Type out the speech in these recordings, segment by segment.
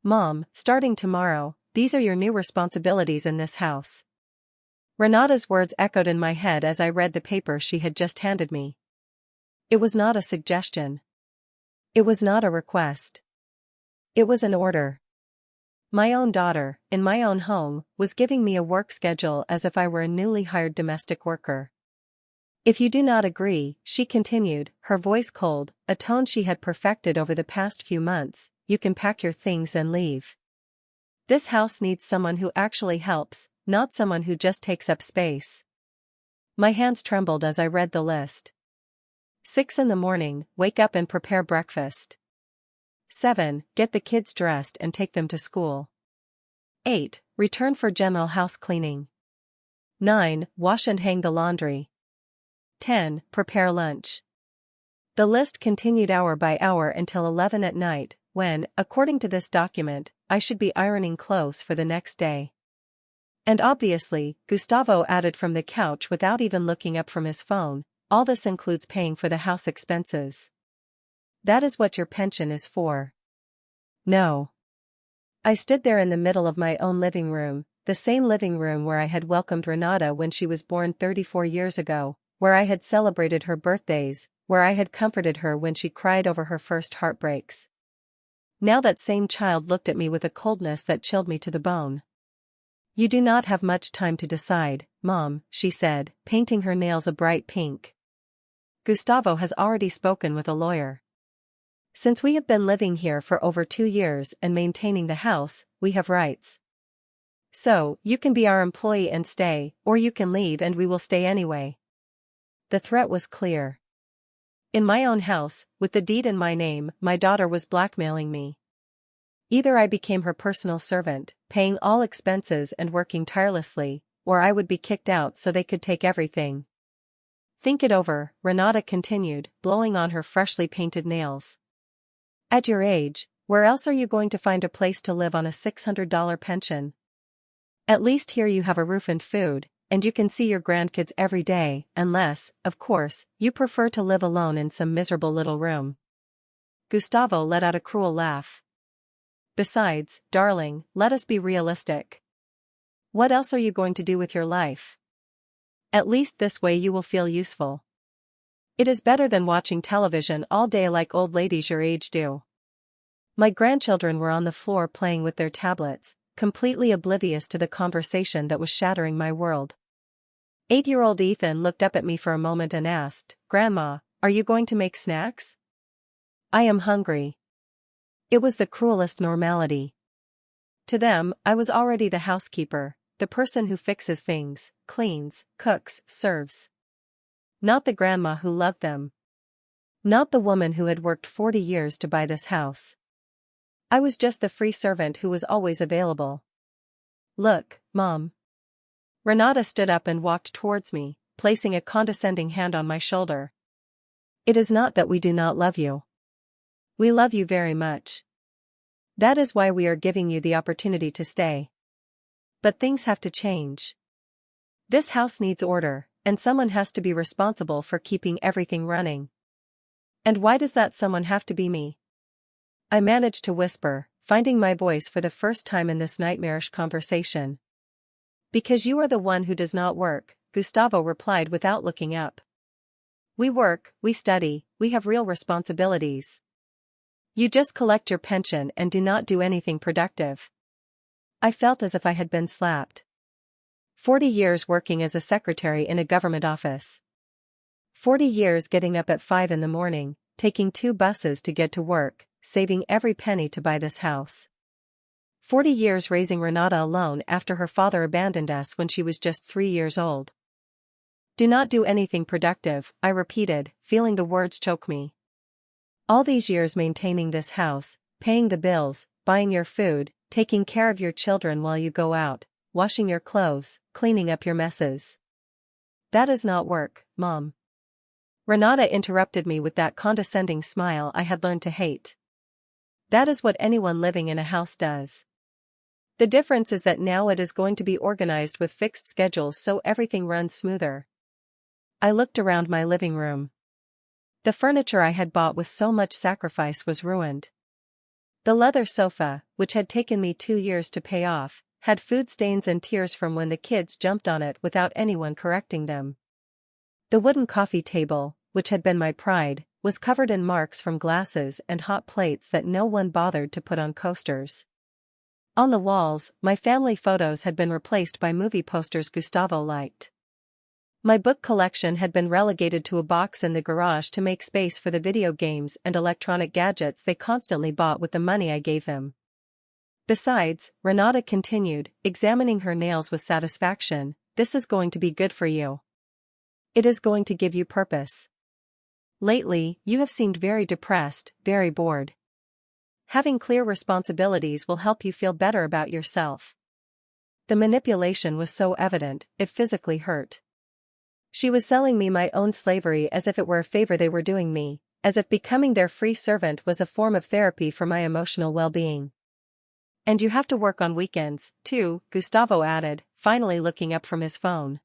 Mom, starting tomorrow, these are your new responsibilities in this house. Renata's words echoed in my head as I read the paper she had just handed me. It was not a suggestion. It was not a request. It was an order. My own daughter, in my own home, was giving me a work schedule as if I were a newly hired domestic worker. If you do not agree, she continued, her voice cold, a tone she had perfected over the past few months, you can pack your things and leave. This house needs someone who actually helps, not someone who just takes up space. My hands trembled as I read the list. 6 in the morning, wake up and prepare breakfast. 7. Get the kids dressed and take them to school. 8. Return for general house cleaning. 9. Wash and hang the laundry. 10. Prepare lunch. The list continued hour by hour until 11 at night, when, according to this document, I should be ironing clothes for the next day. And obviously, Gustavo added from the couch without even looking up from his phone, all this includes paying for the house expenses. That is what your pension is for. No. I stood there in the middle of my own living room, the same living room where I had welcomed Renata when she was born 34 years ago, where I had celebrated her birthdays, where I had comforted her when she cried over her first heartbreaks. Now that same child looked at me with a coldness that chilled me to the bone. You do not have much time to decide, Mom, she said, painting her nails a bright pink. Gustavo has already spoken with a lawyer. Since we have been living here for over 2 years and maintaining the house, we have rights. So, you can be our employee and stay, or you can leave and we will stay anyway. The threat was clear. In my own house, with the deed in my name, my daughter was blackmailing me. Either I became her personal servant, paying all expenses and working tirelessly, or I would be kicked out so they could take everything. Think it over, Renata continued, blowing on her freshly painted nails. At your age, where else are you going to find a place to live on a $600 pension? At least here you have a roof and food, and you can see your grandkids every day, unless, of course, you prefer to live alone in some miserable little room. Gustavo let out a cruel laugh. Besides, darling, let us be realistic. What else are you going to do with your life? At least this way you will feel useful. It is better than watching television all day like old ladies your age do. My grandchildren were on the floor playing with their tablets, completely oblivious to the conversation that was shattering my world. 8-year-old Ethan looked up at me for a moment and asked, Grandma, are you going to make snacks? I am hungry. It was the cruelest normality. To them, I was already the housekeeper, the person who fixes things, cleans, cooks, serves. Not the grandma who loved them. Not the woman who had worked 40 years to buy this house. I was just the free servant who was always available. Look, Mom. Renata stood up and walked towards me, placing a condescending hand on my shoulder. It is not that we do not love you. We love you very much. That is why we are giving you the opportunity to stay. But things have to change. This house needs order, and someone has to be responsible for keeping everything running. And why does that someone have to be me? I managed to whisper, finding my voice for the first time in this nightmarish conversation. Because you are the one who does not work, Gustavo replied without looking up. We work, we study, we have real responsibilities. You just collect your pension and do not do anything productive. I felt as if I had been slapped. 40 years working as a secretary in a government office. 40 years getting up at 5 in the morning, taking 2 buses to get to work, saving every penny to buy this house. 40 years raising Renata alone after her father abandoned us when she was just 3 years old. Do not do anything productive, I repeated, feeling the words choke me. All these years maintaining this house, paying the bills, buying your food, taking care of your children while you go out, washing your clothes, cleaning up your messes. That is not work, Mom. Renata interrupted me with that condescending smile I had learned to hate. That is what anyone living in a house does. The difference is that now it is going to be organized with fixed schedules so everything runs smoother. I looked around my living room. The furniture I had bought with so much sacrifice was ruined. The leather sofa, which had taken me 2 years to pay off, had food stains and tears from when the kids jumped on it without anyone correcting them. The wooden coffee table, which had been my pride, was covered in marks from glasses and hot plates that no one bothered to put on coasters. On the walls, my family photos had been replaced by movie posters Gustavo liked. My book collection had been relegated to a box in the garage to make space for the video games and electronic gadgets they constantly bought with the money I gave them. Besides, Renata continued, examining her nails with satisfaction, this is going to be good for you. It is going to give you purpose. Lately, you have seemed very depressed, very bored. Having clear responsibilities will help you feel better about yourself. The manipulation was so evident, it physically hurt. She was selling me my own slavery as if it were a favor they were doing me, as if becoming their free servant was a form of therapy for my emotional well-being. And you have to work on weekends, too, Gustavo added, finally looking up from his phone.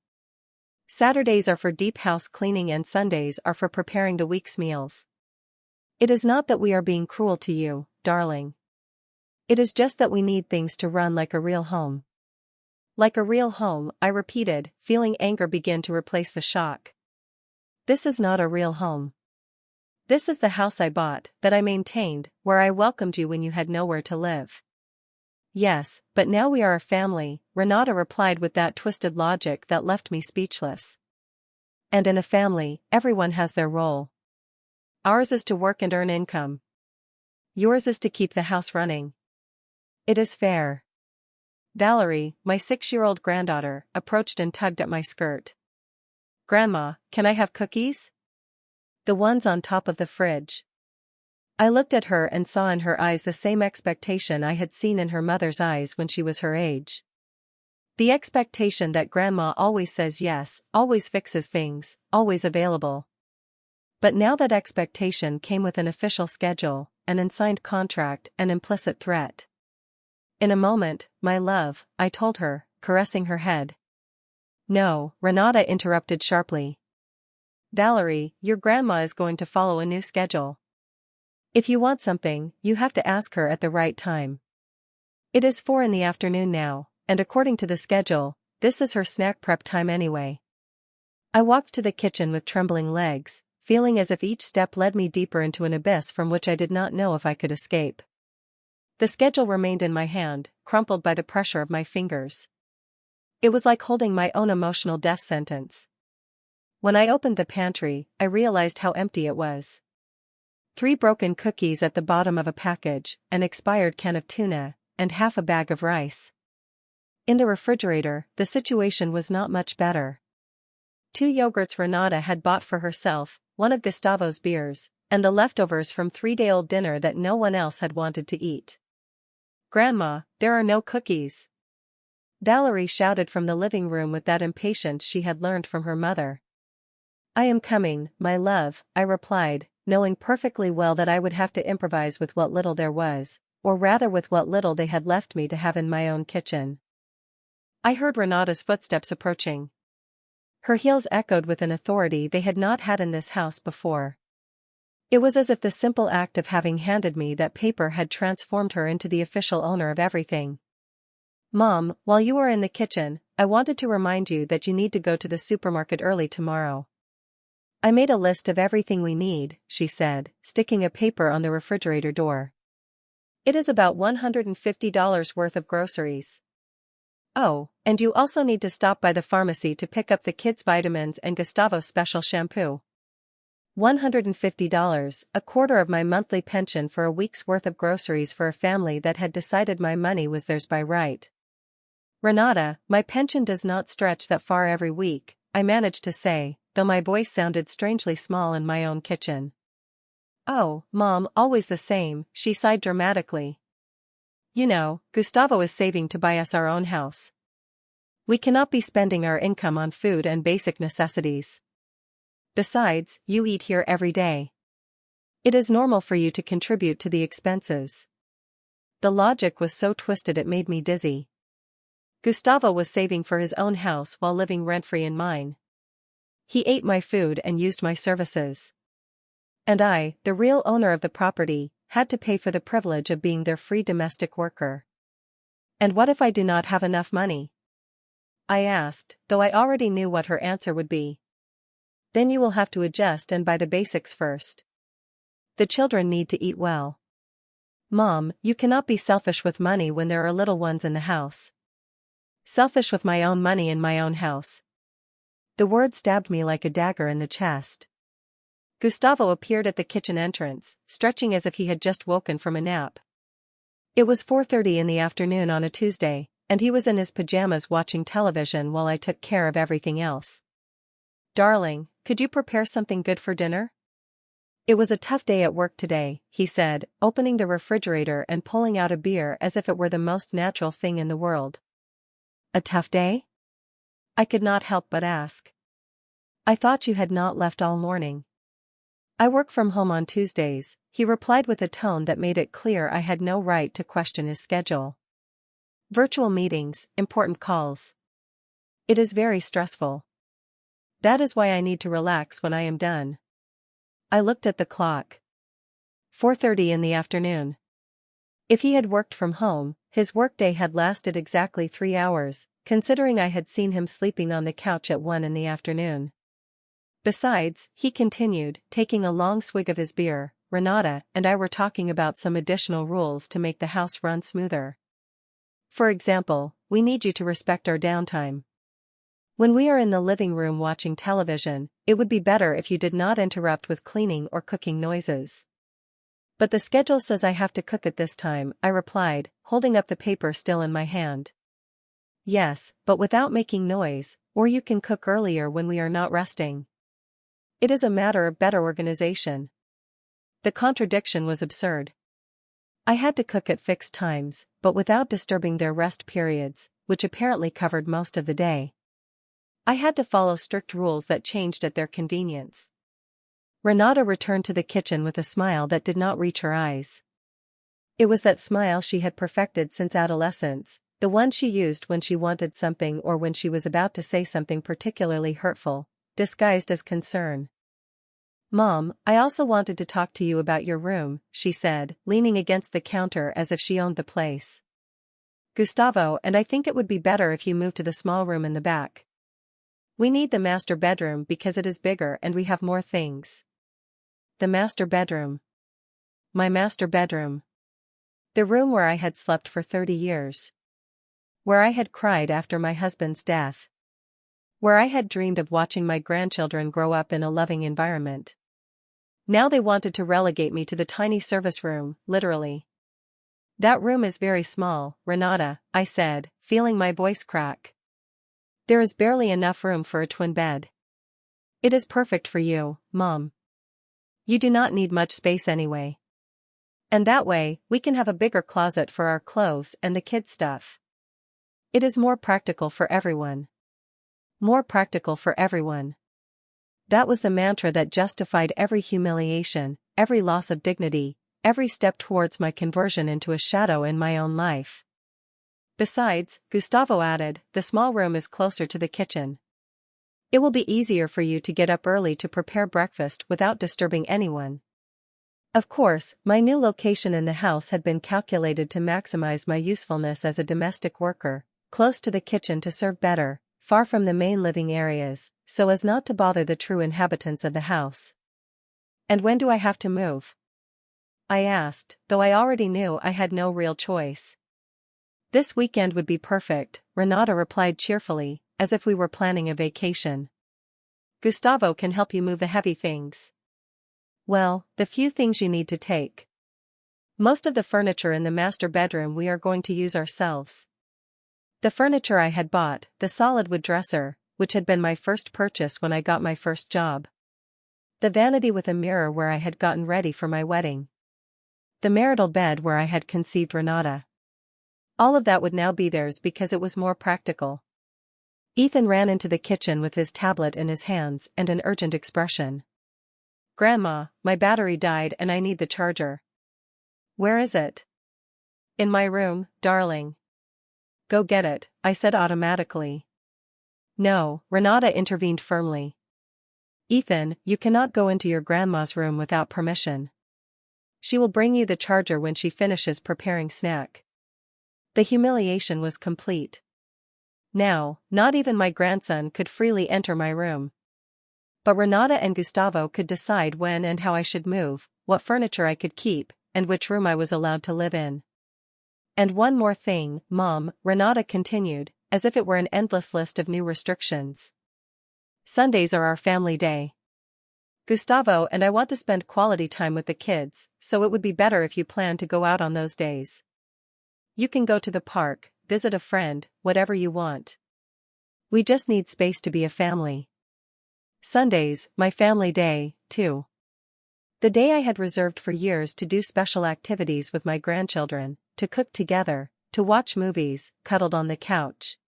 Saturdays are for deep house cleaning and Sundays are for preparing the week's meals. It is not that we are being cruel to you, darling. It is just that we need things to run like a real home. Like a real home, I repeated, feeling anger begin to replace the shock. This is not a real home. This is the house I bought, that I maintained, where I welcomed you when you had nowhere to live. Yes, but now we are a family, Renata replied with that twisted logic that left me speechless. And in a family, everyone has their role. Ours is to work and earn income. Yours is to keep the house running. It is fair. Valerie, my 6-year-old granddaughter, approached and tugged at my skirt. Grandma, can I have cookies? The ones on top of the fridge. I looked at her and saw in her eyes the same expectation I had seen in her mother's eyes when she was her age. The expectation that grandma always says yes, always fixes things, always available. But now that expectation came with an official schedule, an unsigned contract, an implicit threat. In a moment, my love, I told her, caressing her head. No, Renata interrupted sharply. Valerie, your grandma is going to follow a new schedule. If you want something, you have to ask her at the right time. It is 4 p.m. now, and according to the schedule, this is her snack prep time anyway. I walked to the kitchen with trembling legs, feeling as if each step led me deeper into an abyss from which I did not know if I could escape. The schedule remained in my hand, crumpled by the pressure of my fingers. It was like holding my own emotional death sentence. When I opened the pantry, I realized how empty it was. 3 broken cookies at the bottom of a package, an expired can of tuna, and half a bag of rice. In the refrigerator, the situation was not much better. 2 yogurts Renata had bought for herself, one of Gustavo's beers, and the leftovers from 3-day-old dinner that no one else had wanted to eat. Grandma, there are no cookies. Valerie shouted from the living room with that impatience she had learned from her mother. I am coming, my love, I replied, knowing perfectly well that I would have to improvise with what little there was, or rather with what little they had left me to have in my own kitchen. I heard Renata's footsteps approaching. Her heels echoed with an authority they had not had in this house before. It was as if the simple act of having handed me that paper had transformed her into the official owner of everything. Mom, while you are in the kitchen, I wanted to remind you that you need to go to the supermarket early tomorrow. I made a list of everything we need, she said, sticking a paper on the refrigerator door. It is about $150 worth of groceries. Oh, and you also need to stop by the pharmacy to pick up the kids' vitamins and Gustavo's special shampoo. $150, a quarter of my monthly pension for a week's worth of groceries for a family that had decided my money was theirs by right. Renata, my pension does not stretch that far every week, I managed to say, though my voice sounded strangely small in my own kitchen. Oh, Mom, always the same, she sighed dramatically. You know, Gustavo is saving to buy us our own house. We cannot be spending our income on food and basic necessities. Besides, you eat here every day. It is normal for you to contribute to the expenses. The logic was so twisted it made me dizzy. Gustavo was saving for his own house while living rent-free in mine. He ate my food and used my services. And I, the real owner of the property, had to pay for the privilege of being their free domestic worker. And what if I do not have enough money? I asked, though I already knew what her answer would be. Then you will have to adjust and buy the basics first. The children need to eat well. Mom, you cannot be selfish with money when there are little ones in the house. Selfish with my own money in my own house. The word stabbed me like a dagger in the chest. Gustavo appeared at the kitchen entrance, stretching as if he had just woken from a nap. It was 4:30 in the afternoon on a Tuesday, and he was in his pajamas watching television while I took care of everything else. Darling, could you prepare something good for dinner? It was a tough day at work today, he said, opening the refrigerator and pulling out a beer as if it were the most natural thing in the world. A tough day? I could not help but ask. I thought you had not left all morning. I work from home on Tuesdays, he replied with a tone that made it clear I had no right to question his schedule. Virtual meetings, important calls. It is very stressful. That is why I need to relax when I am done. I looked at the clock. 4:30 in the afternoon. If he had worked from home, his workday had lasted exactly 3 hours, considering I had seen him sleeping on the couch at 1 in the afternoon. Besides, he continued, taking a long swig of his beer, Renata and I were talking about some additional rules to make the house run smoother. For example, we need you to respect our downtime. When we are in the living room watching television, it would be better if you did not interrupt with cleaning or cooking noises. But the schedule says I have to cook at this time, I replied, holding up the paper still in my hand. Yes, but without making noise, or you can cook earlier when we are not resting. It is a matter of better organization. The contradiction was absurd. I had to cook at fixed times, but without disturbing their rest periods, which apparently covered most of the day. I had to follow strict rules that changed at their convenience. Renata returned to the kitchen with a smile that did not reach her eyes. It was that smile she had perfected since adolescence, the one she used when she wanted something or when she was about to say something particularly hurtful, disguised as concern. Mom, I also wanted to talk to you about your room, she said, leaning against the counter as if she owned the place. Gustavo and I think it would be better if you moved to the small room in the back. We need the master bedroom because it is bigger and we have more things. The master bedroom. My master bedroom. The room where I had slept for 30 years. Where I had cried after my husband's death. Where I had dreamed of watching my grandchildren grow up in a loving environment. Now they wanted to relegate me to the tiny service room, literally. That room is very small, Renata, I said, feeling my voice crack. There is barely enough room for a twin bed. It is perfect for you, Mom. You do not need much space anyway. And that way, we can have a bigger closet for our clothes and the kids' stuff. It is more practical for everyone. More practical for everyone. That was the mantra that justified every humiliation, every loss of dignity, every step towards my conversion into a shadow in my own life. Besides, Gustavo added, the small room is closer to the kitchen. It will be easier for you to get up early to prepare breakfast without disturbing anyone. Of course, my new location in the house had been calculated to maximize my usefulness as a domestic worker, close to the kitchen to serve better, far from the main living areas, so as not to bother the true inhabitants of the house. And when do I have to move? I asked, though I already knew I had no real choice. This weekend would be perfect, Renata replied cheerfully, as if we were planning a vacation. Gustavo can help you move the heavy things. Well, the few things you need to take. Most of the furniture in the master bedroom we are going to use ourselves. The furniture I had bought, the solid wood dresser, which had been my first purchase when I got my first job. The vanity with a mirror where I had gotten ready for my wedding. The marital bed where I had conceived Renata. All of that would now be theirs because it was more practical. Ethan ran into the kitchen with his tablet in his hands and an urgent expression. Grandma, my battery died and I need the charger. Where is it? In my room, darling. Go get it, I said automatically. No, Renata intervened firmly. Ethan, you cannot go into your grandma's room without permission. She will bring you the charger when she finishes preparing snack. The humiliation was complete. Now, not even my grandson could freely enter my room. But Renata and Gustavo could decide when and how I should move, what furniture I could keep, and which room I was allowed to live in. And one more thing, Mom, Renata continued, as if it were an endless list of new restrictions. Sundays are our family day. Gustavo and I want to spend quality time with the kids, so it would be better if you plan to go out on those days. You can go to the park, visit a friend, whatever you want. We just need space to be a family. Sundays, my family day, too. The day I had reserved for years to do special activities with my grandchildren, to cook together, to watch movies, cuddled on the couch.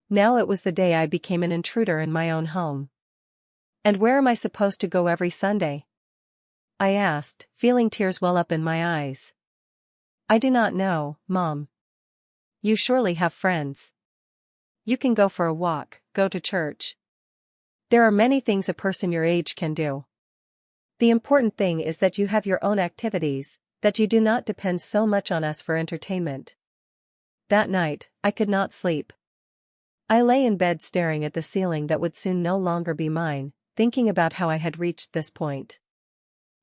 Now it was the day I became an intruder in my own home. And where am I supposed to go every Sunday? I asked, feeling tears well up in my eyes. I do not know, Mom. You surely have friends. You can go for a walk, go to church. There are many things a person your age can do. The important thing is that you have your own activities, that you do not depend so much on us for entertainment. That night, I could not sleep. I lay in bed staring at the ceiling that would soon no longer be mine, thinking about how I had reached this point.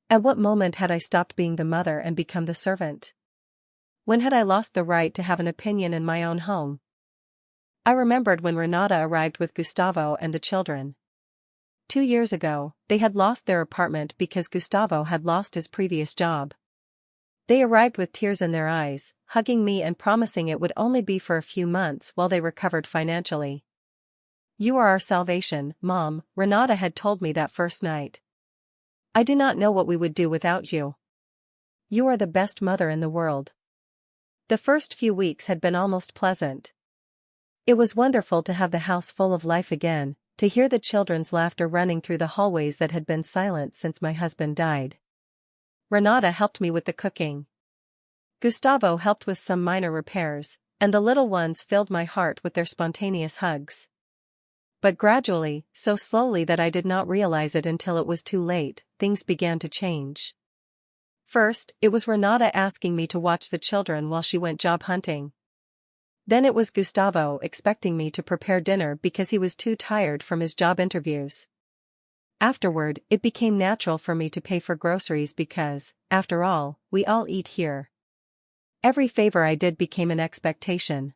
At what moment had I stopped being the mother and become the servant? When had I lost the right to have an opinion in my own home? I remembered when Renata arrived with Gustavo and the children. 2 years ago, they had lost their apartment because Gustavo had lost his previous job. They arrived with tears in their eyes, hugging me and promising it would only be for a few months while they recovered financially. You are our salvation, Mom, Renata had told me that first night. I do not know what we would do without you. You are the best mother in the world. The first few weeks had been almost pleasant. It was wonderful to have the house full of life again, to hear the children's laughter running through the hallways that had been silent since my husband died. Renata helped me with the cooking. Gustavo helped with some minor repairs, and the little ones filled my heart with their spontaneous hugs. But gradually, so slowly that I did not realize it until it was too late, things began to change. First, it was Renata asking me to watch the children while she went job hunting. Then it was Gustavo expecting me to prepare dinner because he was too tired from his job interviews. Afterward, it became natural for me to pay for groceries because, after all, we all eat here. Every favor I did became an expectation.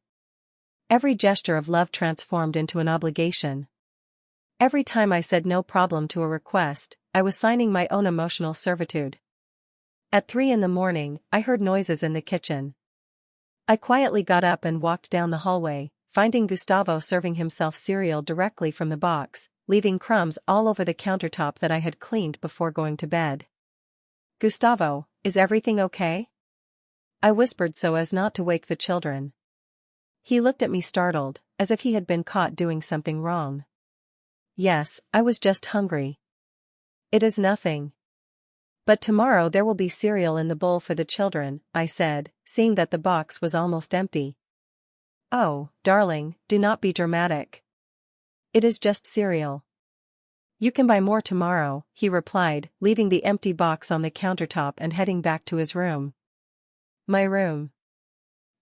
Every gesture of love transformed into an obligation. Every time I said no problem to a request, I was signing my own emotional servitude. At 3 in the morning, I heard noises in the kitchen. I quietly got up and walked down the hallway, finding Gustavo serving himself cereal directly from the box, leaving crumbs all over the countertop that I had cleaned before going to bed. Gustavo, is everything okay? I whispered so as not to wake the children. He looked at me startled, as if he had been caught doing something wrong. Yes, I was just hungry. It is nothing. But tomorrow there will be cereal in the bowl for the children, I said, seeing that the box was almost empty. Oh, darling, do not be dramatic. It is just cereal. You can buy more tomorrow, he replied, leaving the empty box on the countertop and heading back to his room. My room.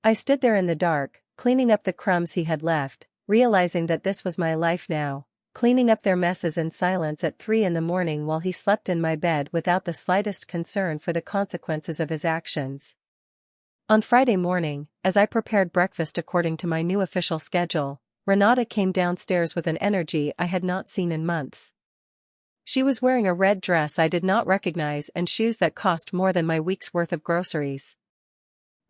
I stood there in the dark, cleaning up the crumbs he had left, realizing that this was my life now, cleaning up their messes in silence at 3 in the morning while he slept in my bed without the slightest concern for the consequences of his actions. On Friday morning, as I prepared breakfast according to my new official schedule, Renata came downstairs with an energy I had not seen in months. She was wearing a red dress I did not recognize and shoes that cost more than my week's worth of groceries.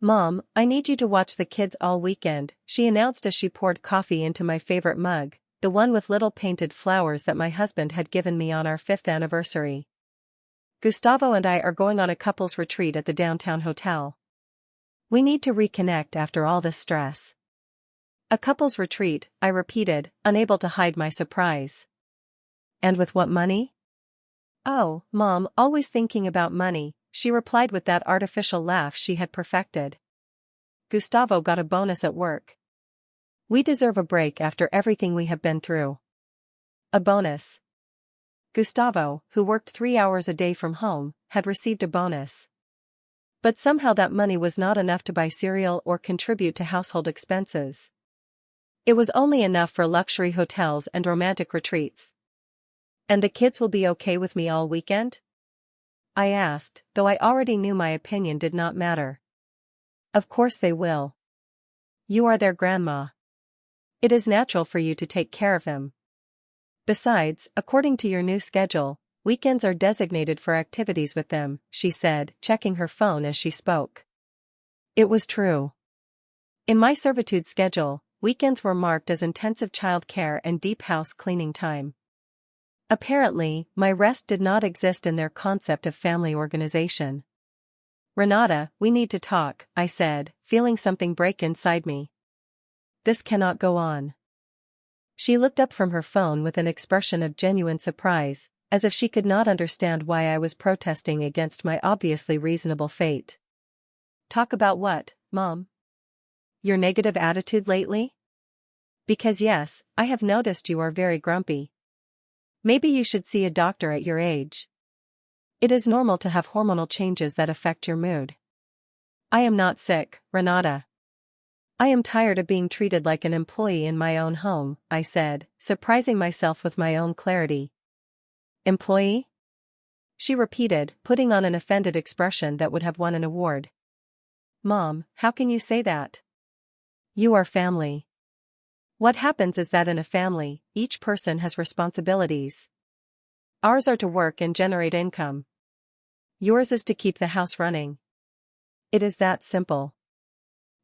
Mom, I need you to watch the kids all weekend, she announced as she poured coffee into my favorite mug, the one with little painted flowers that my husband had given me on our 5th anniversary. Gustavo and I are going on a couples retreat at the downtown hotel. We need to reconnect after all this stress. A couples retreat, I repeated, unable to hide my surprise. And with what money? Oh, Mom, always thinking about money, she replied with that artificial laugh she had perfected. Gustavo got a bonus at work. We deserve a break after everything we have been through. A bonus. Gustavo, who worked 3 hours a day from home, had received a bonus. But somehow that money was not enough to buy cereal or contribute to household expenses. It was only enough for luxury hotels and romantic retreats. And the kids will be okay with me all weekend? I asked, though I already knew my opinion did not matter. Of course they will. You are their grandma. It is natural for you to take care of them. Besides, according to your new schedule, weekends are designated for activities with them, she said, checking her phone as she spoke. It was true. In my servitude schedule, weekends were marked as intensive child care and deep house cleaning time. Apparently, my rest did not exist in their concept of family organization. Renata, we need to talk, I said, feeling something break inside me. This cannot go on. She looked up from her phone with an expression of genuine surprise, as if she could not understand why I was protesting against my obviously reasonable fate. Talk about what, Mom? Your negative attitude lately? Because yes, I have noticed you are very grumpy. Maybe you should see a doctor at your age. It is normal to have hormonal changes that affect your mood. I am not sick, Renata. I am tired of being treated like an employee in my own home, I said, surprising myself with my own clarity. Employee? She repeated, putting on an offended expression that would have won an award. Mom, how can you say that? You are family. What happens is that in a family, each person has responsibilities. Ours are to work and generate income. Yours is to keep the house running. It is that simple.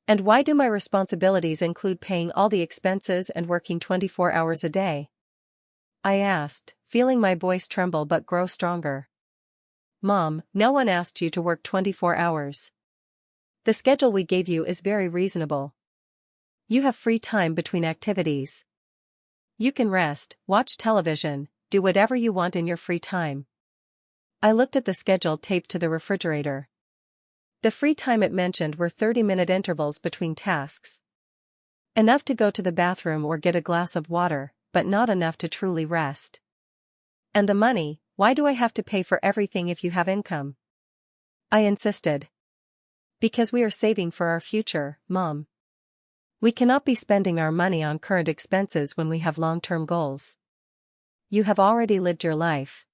And why do my responsibilities include paying all the expenses and working 24 hours a day? I asked, feeling my voice tremble but grow stronger. Mom, no one asked you to work 24 hours. The schedule we gave you is very reasonable. You have free time between activities. You can rest, watch television, do whatever you want in your free time. I looked at the schedule taped to the refrigerator. The free time it mentioned were 30-minute intervals between tasks. Enough to go to the bathroom or get a glass of water, but not enough to truly rest. And the money, why do I have to pay for everything if you have income? I insisted. Because we are saving for our future, Mom. We cannot be spending our money on current expenses when we have long-term goals. You have already lived your life.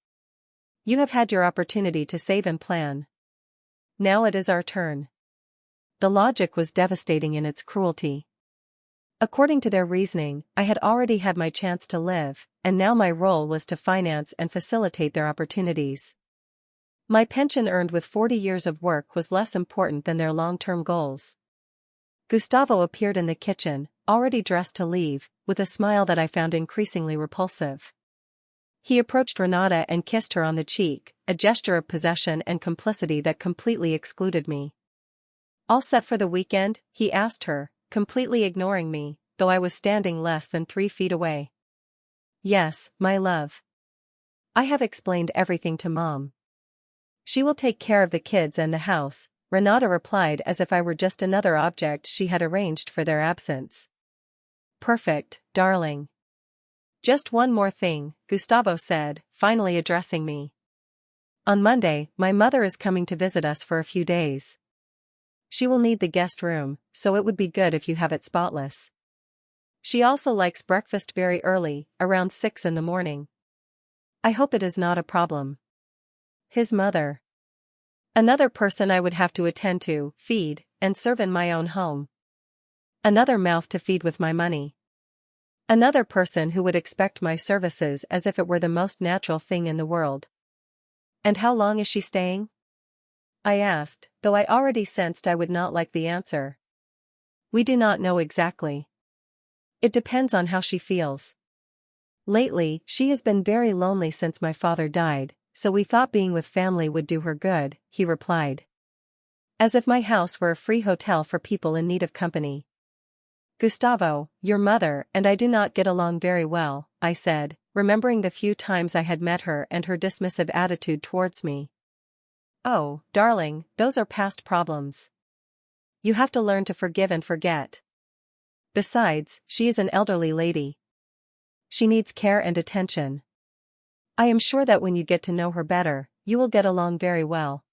You have had your opportunity to save and plan. Now it is our turn. The logic was devastating in its cruelty. According to their reasoning, I had already had my chance to live, and now my role was to finance and facilitate their opportunities. My pension earned with 40 years of work was less important than their long-term goals. Gustavo appeared in the kitchen, already dressed to leave, with a smile that I found increasingly repulsive. He approached Renata and kissed her on the cheek, a gesture of possession and complicity that completely excluded me. All set for the weekend? He asked her, completely ignoring me, though I was standing less than 3 feet away. Yes, my love. I have explained everything to Mom. She will take care of the kids and the house, Renata replied as if I were just another object she had arranged for their absence. Perfect, darling. Just one more thing, Gustavo said, finally addressing me. On Monday, my mother is coming to visit us for a few days. She will need the guest room, so it would be good if you have it spotless. She also likes breakfast very early, around 6 in the morning. I hope it is not a problem. His mother. Another person I would have to attend to, feed, and serve in my own home. Another mouth to feed with my money. Another person who would expect my services as if it were the most natural thing in the world. And how long is she staying? I asked, though I already sensed I would not like the answer. We do not know exactly. It depends on how she feels. Lately, she has been very lonely since my father died, so we thought being with family would do her good, he replied. As if my house were a free hotel for people in need of company. Gustavo, your mother and I do not get along very well, I said, remembering the few times I had met her and her dismissive attitude towards me. Oh, darling, those are past problems. You have to learn to forgive and forget. Besides, she is an elderly lady. She needs care and attention. I am sure that when you get to know her better, you will get along very well.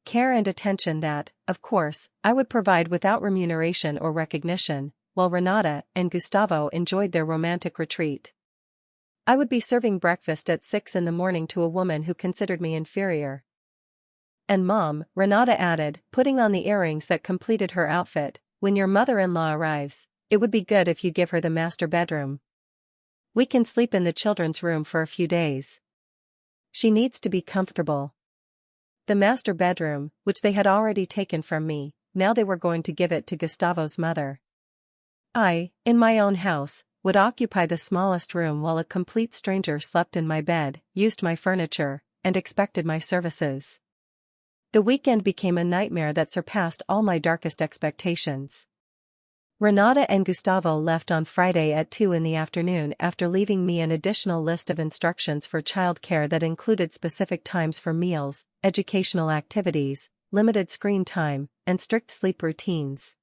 care and attention that, of course, I would provide without remuneration or recognition, while Renata and Gustavo enjoyed their romantic retreat. I would be serving breakfast at 6 in the morning to a woman who considered me inferior. And Mom, Renata added, putting on the earrings that completed her outfit, when your mother-in-law arrives, it would be good if you give her the master bedroom. We can sleep in the children's room for a few days. She needs to be comfortable. The master bedroom, which they had already taken from me, now they were going to give it to Gustavo's mother. I, in my own house, would occupy the smallest room while a complete stranger slept in my bed, used my furniture, and expected my services. The weekend became a nightmare that surpassed all my darkest expectations. Renata and Gustavo left on Friday at 2 in the afternoon after leaving me an additional list of instructions for childcare that included specific times for meals, educational activities, limited screen time, and strict sleep routines.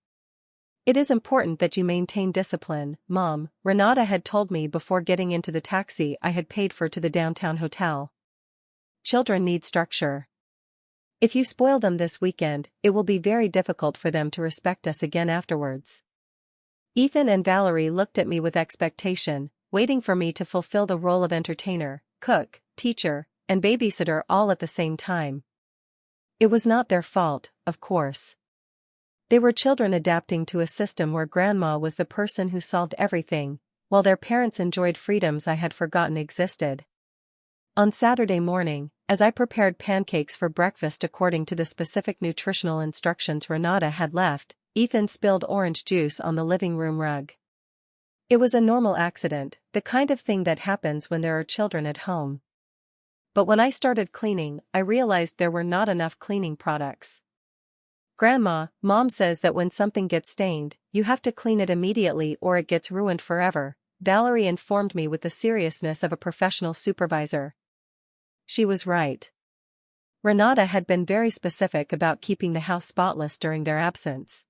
It is important that you maintain discipline, Mom, Renata had told me before getting into the taxi I had paid for to the downtown hotel. Children need structure. If you spoil them this weekend, it will be very difficult for them to respect us again afterwards. Ethan and Valerie looked at me with expectation, waiting for me to fulfill the role of entertainer, cook, teacher, and babysitter all at the same time. It was not their fault, of course. They were children adapting to a system where grandma was the person who solved everything, while their parents enjoyed freedoms I had forgotten existed. On Saturday morning, as I prepared pancakes for breakfast according to the specific nutritional instructions Renata had left, Ethan spilled orange juice on the living room rug. It was a normal accident, the kind of thing that happens when there are children at home. But when I started cleaning, I realized there were not enough cleaning products. Grandma, Mom says that when something gets stained, you have to clean it immediately or it gets ruined forever, Valerie informed me with the seriousness of a professional supervisor. She was right. Renata had been very specific about keeping the house spotless during their absence.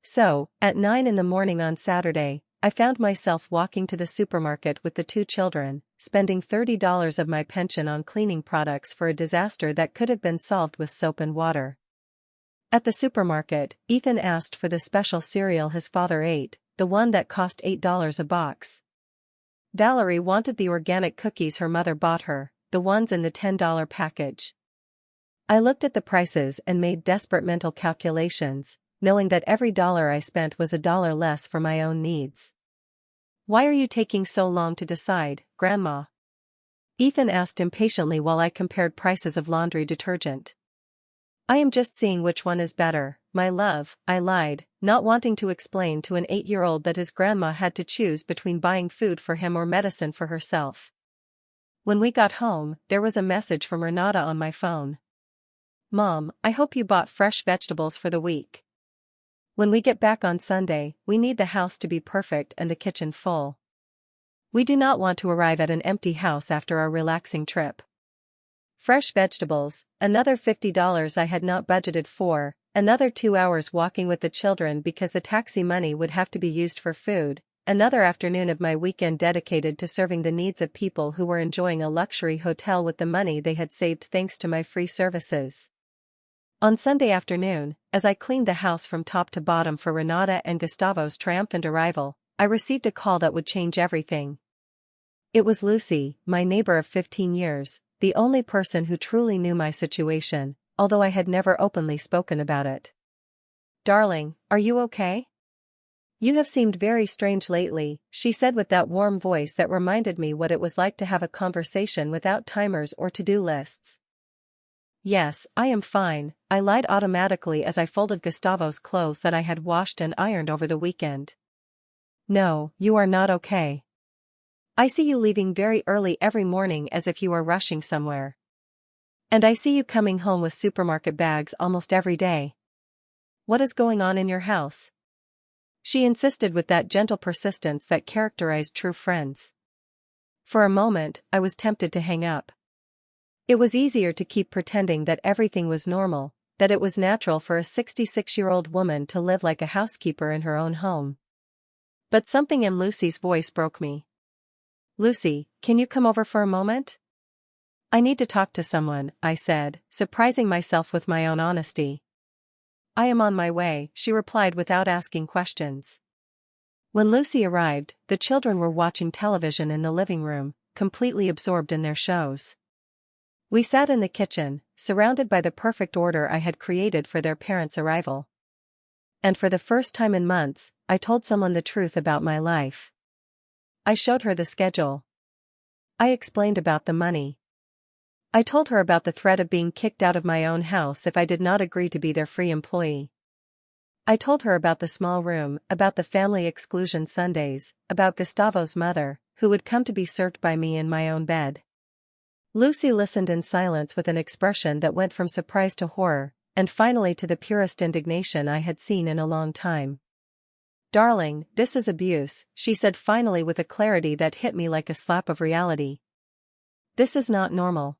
So, at 9 in the morning on Saturday, I found myself walking to the supermarket with the two children, spending $30 of my pension on cleaning products for a disaster that could have been solved with soap and water. At the supermarket, Ethan asked for the special cereal his father ate, the one that cost $8 a box. Valerie wanted the organic cookies her mother bought her, the ones in the $10 package. I looked at the prices and made desperate mental calculations, knowing that every dollar I spent was $1 less for my own needs. Why are you taking so long to decide, Grandma? Ethan asked impatiently while I compared prices of laundry detergent. I am just seeing which one is better, my love, I lied, not wanting to explain to an 8-year-old that his grandma had to choose between buying food for him or medicine for herself. When we got home, there was a message from Renata on my phone. Mom, I hope you bought fresh vegetables for the week. When we get back on Sunday, we need the house to be perfect and the kitchen full. We do not want to arrive at an empty house after our relaxing trip. Fresh vegetables, another $50 I had not budgeted for, another 2 hours walking with the children because the taxi money would have to be used for food, another afternoon of my weekend dedicated to serving the needs of people who were enjoying a luxury hotel with the money they had saved thanks to my free services. On Sunday afternoon, as I cleaned the house from top to bottom for Renata and Gustavo's triumphant arrival, I received a call that would change everything. It was Lucy, my neighbor of 15 years, the only person who truly knew my situation, although I had never openly spoken about it. Darling, are you okay? You have seemed very strange lately, she said with that warm voice that reminded me what it was like to have a conversation without timers or to-do lists. Yes, I am fine, I lied automatically as I folded Gustavo's clothes that I had washed and ironed over the weekend. No, you are not okay. I see you leaving very early every morning as if you are rushing somewhere. And I see you coming home with supermarket bags almost every day. What is going on in your house? She insisted with that gentle persistence that characterized true friends. For a moment, I was tempted to hang up. It was easier to keep pretending that everything was normal, that it was natural for a 66-year-old woman to live like a housekeeper in her own home. But something in Lucy's voice broke me. Lucy, can you come over for a moment? I need to talk to someone, I said, surprising myself with my own honesty. I am on my way, she replied without asking questions. When Lucy arrived, the children were watching television in the living room, completely absorbed in their shows. We sat in the kitchen, surrounded by the perfect order I had created for their parents' arrival. And for the first time in months, I told someone the truth about my life. I showed her the schedule. I explained about the money. I told her about the threat of being kicked out of my own house if I did not agree to be their free employee. I told her about the small room, about the family exclusion Sundays, about Gustavo's mother, who would come to be served by me in my own bed. Lucy listened in silence with an expression that went from surprise to horror, and finally to the purest indignation I had seen in a long time. "Darling, this is abuse," she said finally with a clarity that hit me like a slap of reality. "This is not normal.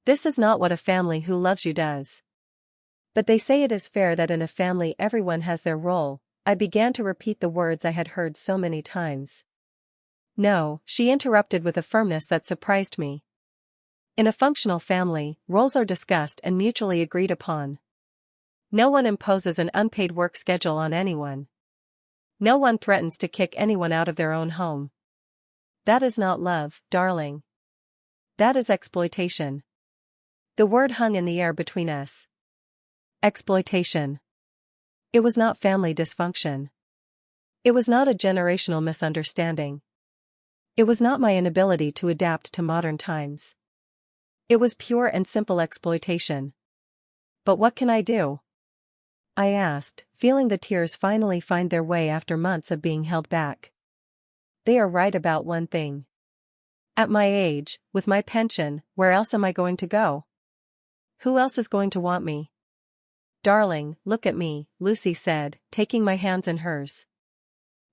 This is not what a family who loves you does. But they say it is fair that in a family everyone has their role." I began to repeat the words I had heard so many times. "No," she interrupted with a firmness that surprised me. "In a functional family, roles are discussed and mutually agreed upon. No one imposes an unpaid work schedule on anyone. No one threatens to kick anyone out of their own home. That is not love, darling. That is exploitation." The word hung in the air between us. Exploitation. It was not family dysfunction. It was not a generational misunderstanding. It was not my inability to adapt to modern times. It was pure and simple exploitation. But what can I do? I asked, feeling the tears finally find their way after months of being held back. They are right about one thing. At my age, with my pension, where else am I going to go? Who else is going to want me? "Darling, look at me," Lucy said, taking my hands in hers.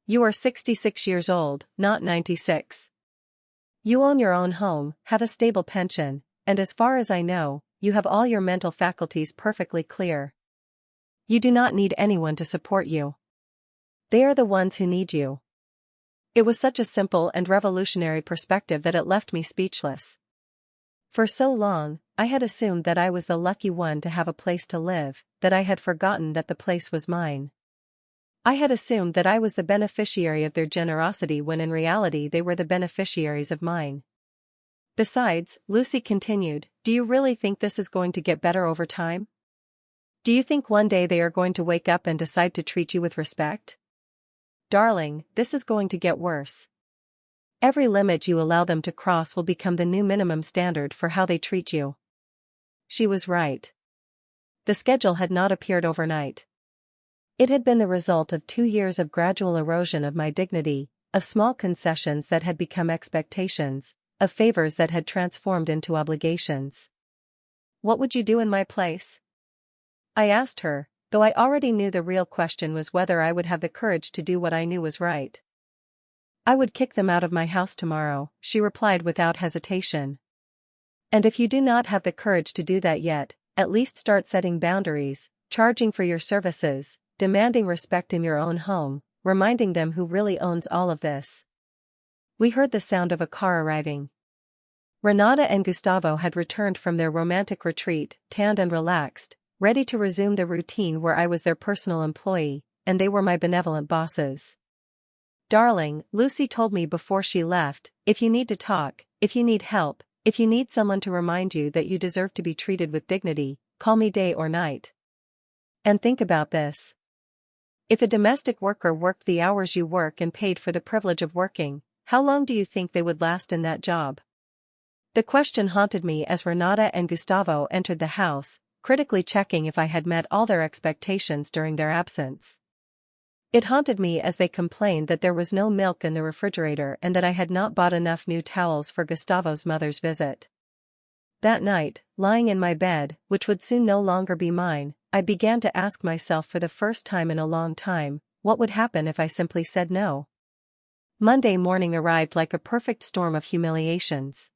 "You are 66 years old, not 96. You own your own home, have a stable pension, and as far as I know, you have all your mental faculties perfectly clear. You do not need anyone to support you. They are the ones who need you." It was such a simple and revolutionary perspective that it left me speechless. For so long, I had assumed that I was the lucky one to have a place to live, that I had forgotten that the place was mine. I had assumed that I was the beneficiary of their generosity when in reality they were the beneficiaries of mine. "Besides," Lucy continued, "do you really think this is going to get better over time? Do you think one day they are going to wake up and decide to treat you with respect? Darling, this is going to get worse. Every limit you allow them to cross will become the new minimum standard for how they treat you." She was right. The schedule had not appeared overnight. It had been the result of 2 years of gradual erosion of my dignity, of small concessions that had become expectations, of favors that had transformed into obligations. "What would you do in my place?" I asked her, though I already knew the real question was whether I would have the courage to do what I knew was right. "I would kick them out of my house tomorrow," she replied without hesitation. "And if you do not have the courage to do that yet, at least start setting boundaries, charging for your services, demanding respect in your own home, reminding them who really owns all of this." We heard the sound of a car arriving. Renata and Gustavo had returned from their romantic retreat, tanned and relaxed, ready to resume the routine where I was their personal employee, and they were my benevolent bosses. "Darling," Lucy told me before she left, "if you need to talk, if you need help, if you need someone to remind you that you deserve to be treated with dignity, call me day or night. And think about this. If a domestic worker worked the hours you work and paid for the privilege of working, how long do you think they would last in that job?" The question haunted me as Renata and Gustavo entered the house, critically checking if I had met all their expectations during their absence. It haunted me as they complained that there was no milk in the refrigerator and that I had not bought enough new towels for Gustavo's mother's visit. That night, lying in my bed, which would soon no longer be mine, I began to ask myself for the first time in a long time, what would happen if I simply said no? Monday morning arrived like a perfect storm of humiliations.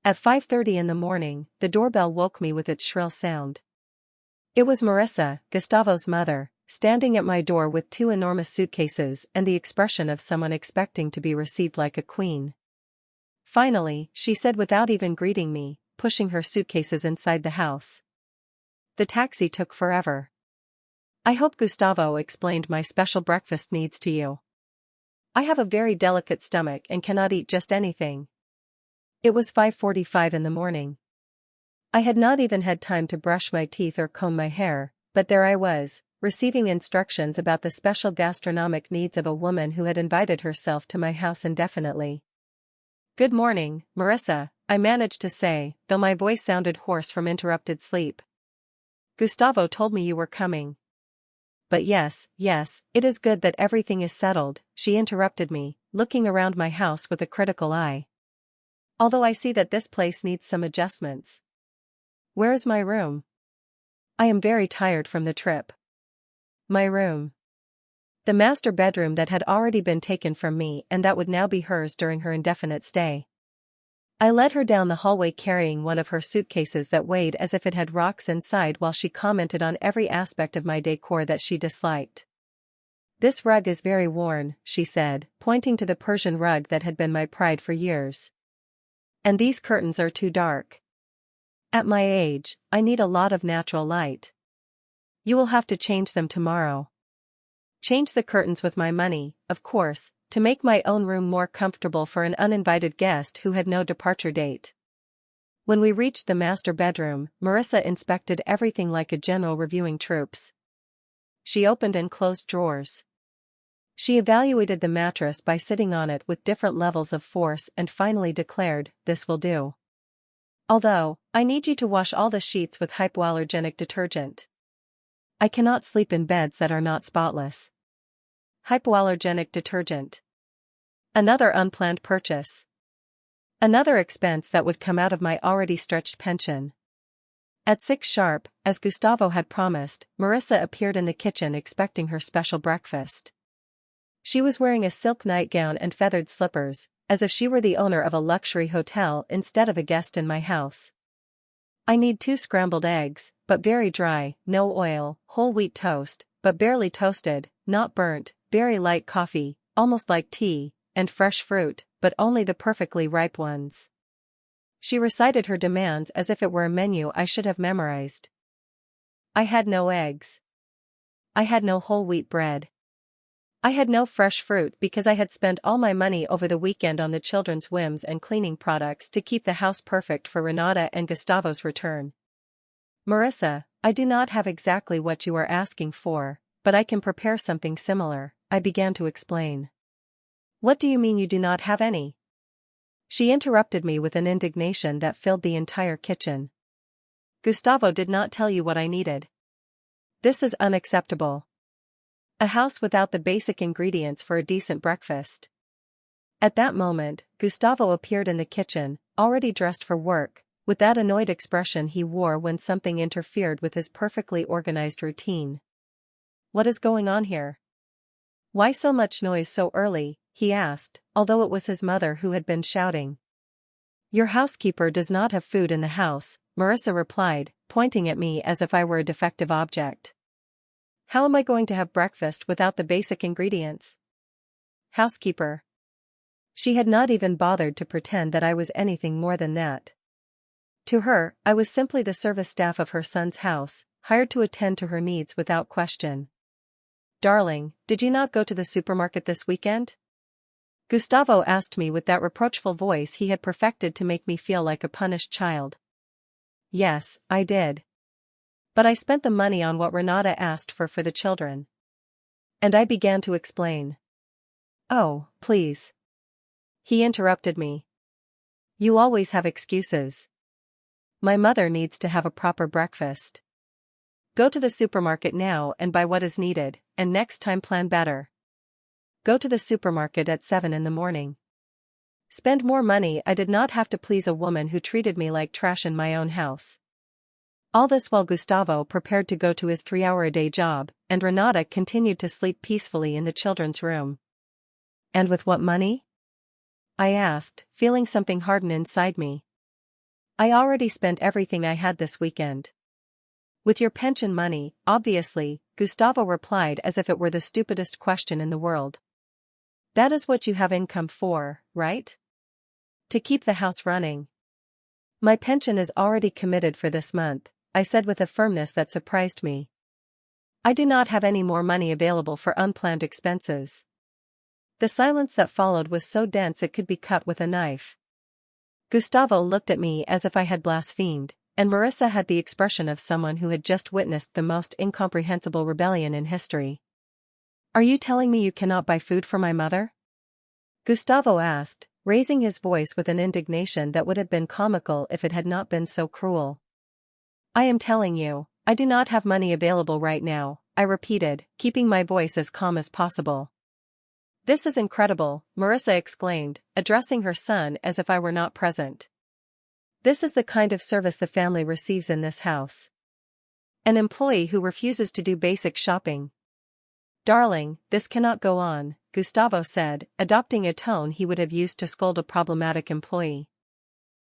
At 5:30 in the morning, the doorbell woke me with its shrill sound. It was Marissa, Gustavo's mother, standing at my door with 2 enormous suitcases and the expression of someone expecting to be received like a queen. Finally, she said without even greeting me, pushing her suitcases inside the house. The taxi took forever. I hope Gustavo explained my special breakfast needs to you. I have a very delicate stomach and cannot eat just anything. It was 5:45 in the morning. I had not even had time to brush my teeth or comb my hair, but there I was, receiving instructions about the special gastronomic needs of a woman who had invited herself to my house indefinitely. "Good morning, Marissa," I managed to say, though my voice sounded hoarse from interrupted sleep. "Gustavo told me you were coming." "But yes, it is good that everything is settled," she interrupted me, looking around my house with a critical eye. "Although I see that this place needs some adjustments." "Where is my room?" "I am very tired from the trip." "My room." The master bedroom that had already been taken from me and that would now be hers during her indefinite stay. I led her down the hallway carrying one of her suitcases that weighed as if it had rocks inside while she commented on every aspect of my decor that she disliked. "This rug is very worn," she said, pointing to the Persian rug that had been my pride for years. "And these curtains are too dark. At my age, I need a lot of natural light. You will have to change them tomorrow." Change the curtains with my money, of course, to make my own room more comfortable for an uninvited guest who had no departure date. When we reached the master bedroom, Marissa inspected everything like a general reviewing troops. She opened and closed drawers. She evaluated the mattress by sitting on it with different levels of force and finally declared, "This will do. Although, I need you to wash all the sheets with hypoallergenic detergent. I cannot sleep in beds that are not spotless." Hypoallergenic detergent. Another unplanned purchase. Another expense that would come out of my already stretched pension. At 6 sharp, as Gustavo had promised, Marissa appeared in the kitchen expecting her special breakfast. She was wearing a silk nightgown and feathered slippers, as if she were the owner of a luxury hotel instead of a guest in my house. "I need 2 scrambled eggs, but very dry, no oil, whole wheat toast, but barely toasted, not burnt, very light coffee, almost like tea, and fresh fruit, but only the perfectly ripe ones." She recited her demands as if it were a menu I should have memorized. I had no eggs. I had no whole wheat bread. I had no fresh fruit because I had spent all my money over the weekend on the children's whims and cleaning products to keep the house perfect for Renata and Gustavo's return. "Marissa, I do not have exactly what you are asking for, but I can prepare something similar," I began to explain. "What do you mean you do not have any?" She interrupted me with an indignation that filled the entire kitchen. "Gustavo did not tell you what I needed. This is unacceptable. A house without the basic ingredients for a decent breakfast." At that moment, Gustavo appeared in the kitchen, already dressed for work, with that annoyed expression he wore when something interfered with his perfectly organized routine. "What is going on here? Why so much noise so early?" he asked, although it was his mother who had been shouting. "Your housekeeper does not have food in the house," Marissa replied, pointing at me as if I were a defective object. "How am I going to have breakfast without the basic ingredients?" Housekeeper. She had not even bothered to pretend that I was anything more than that. To her, I was simply the service staff of her son's house, hired to attend to her needs without question. "Darling, did you not go to the supermarket this weekend?" Gustavo asked me with that reproachful voice he had perfected to make me feel like a punished child. "Yes, I did. But I spent the money on what Renata asked for the children." And I began to explain. "Oh, please." He interrupted me. "You always have excuses. My mother needs to have a proper breakfast. Go to the supermarket now and buy what is needed, and next time plan better. Go to the supermarket at 7 in the morning. Spend more money. I did not have to please a woman who treated me like trash in my own house." All this while Gustavo prepared to go to his 3-hour-a-day job, and Renata continued to sleep peacefully in the children's room. "And with what money?" I asked, feeling something harden inside me. "I already spent everything I had this weekend." "With your pension money, obviously," Gustavo replied as if it were the stupidest question in the world. "That is what you have income for, right? To keep the house running. My pension is already committed for this month, I said with a firmness that surprised me. I do not have any more money available for unplanned expenses. The silence that followed was so dense it could be cut with a knife. Gustavo looked at me as if I had blasphemed, and Marissa had the expression of someone who had just witnessed the most incomprehensible rebellion in history. Are you telling me you cannot buy food for my mother? Gustavo asked, raising his voice with an indignation that would have been comical if it had not been so cruel. I am telling you, I do not have money available right now, I repeated, keeping my voice as calm as possible. This is incredible, Marissa exclaimed, addressing her son as if I were not present. This is the kind of service the family receives in this house. An employee who refuses to do basic shopping. Darling, this cannot go on, Gustavo said, adopting a tone he would have used to scold a problematic employee.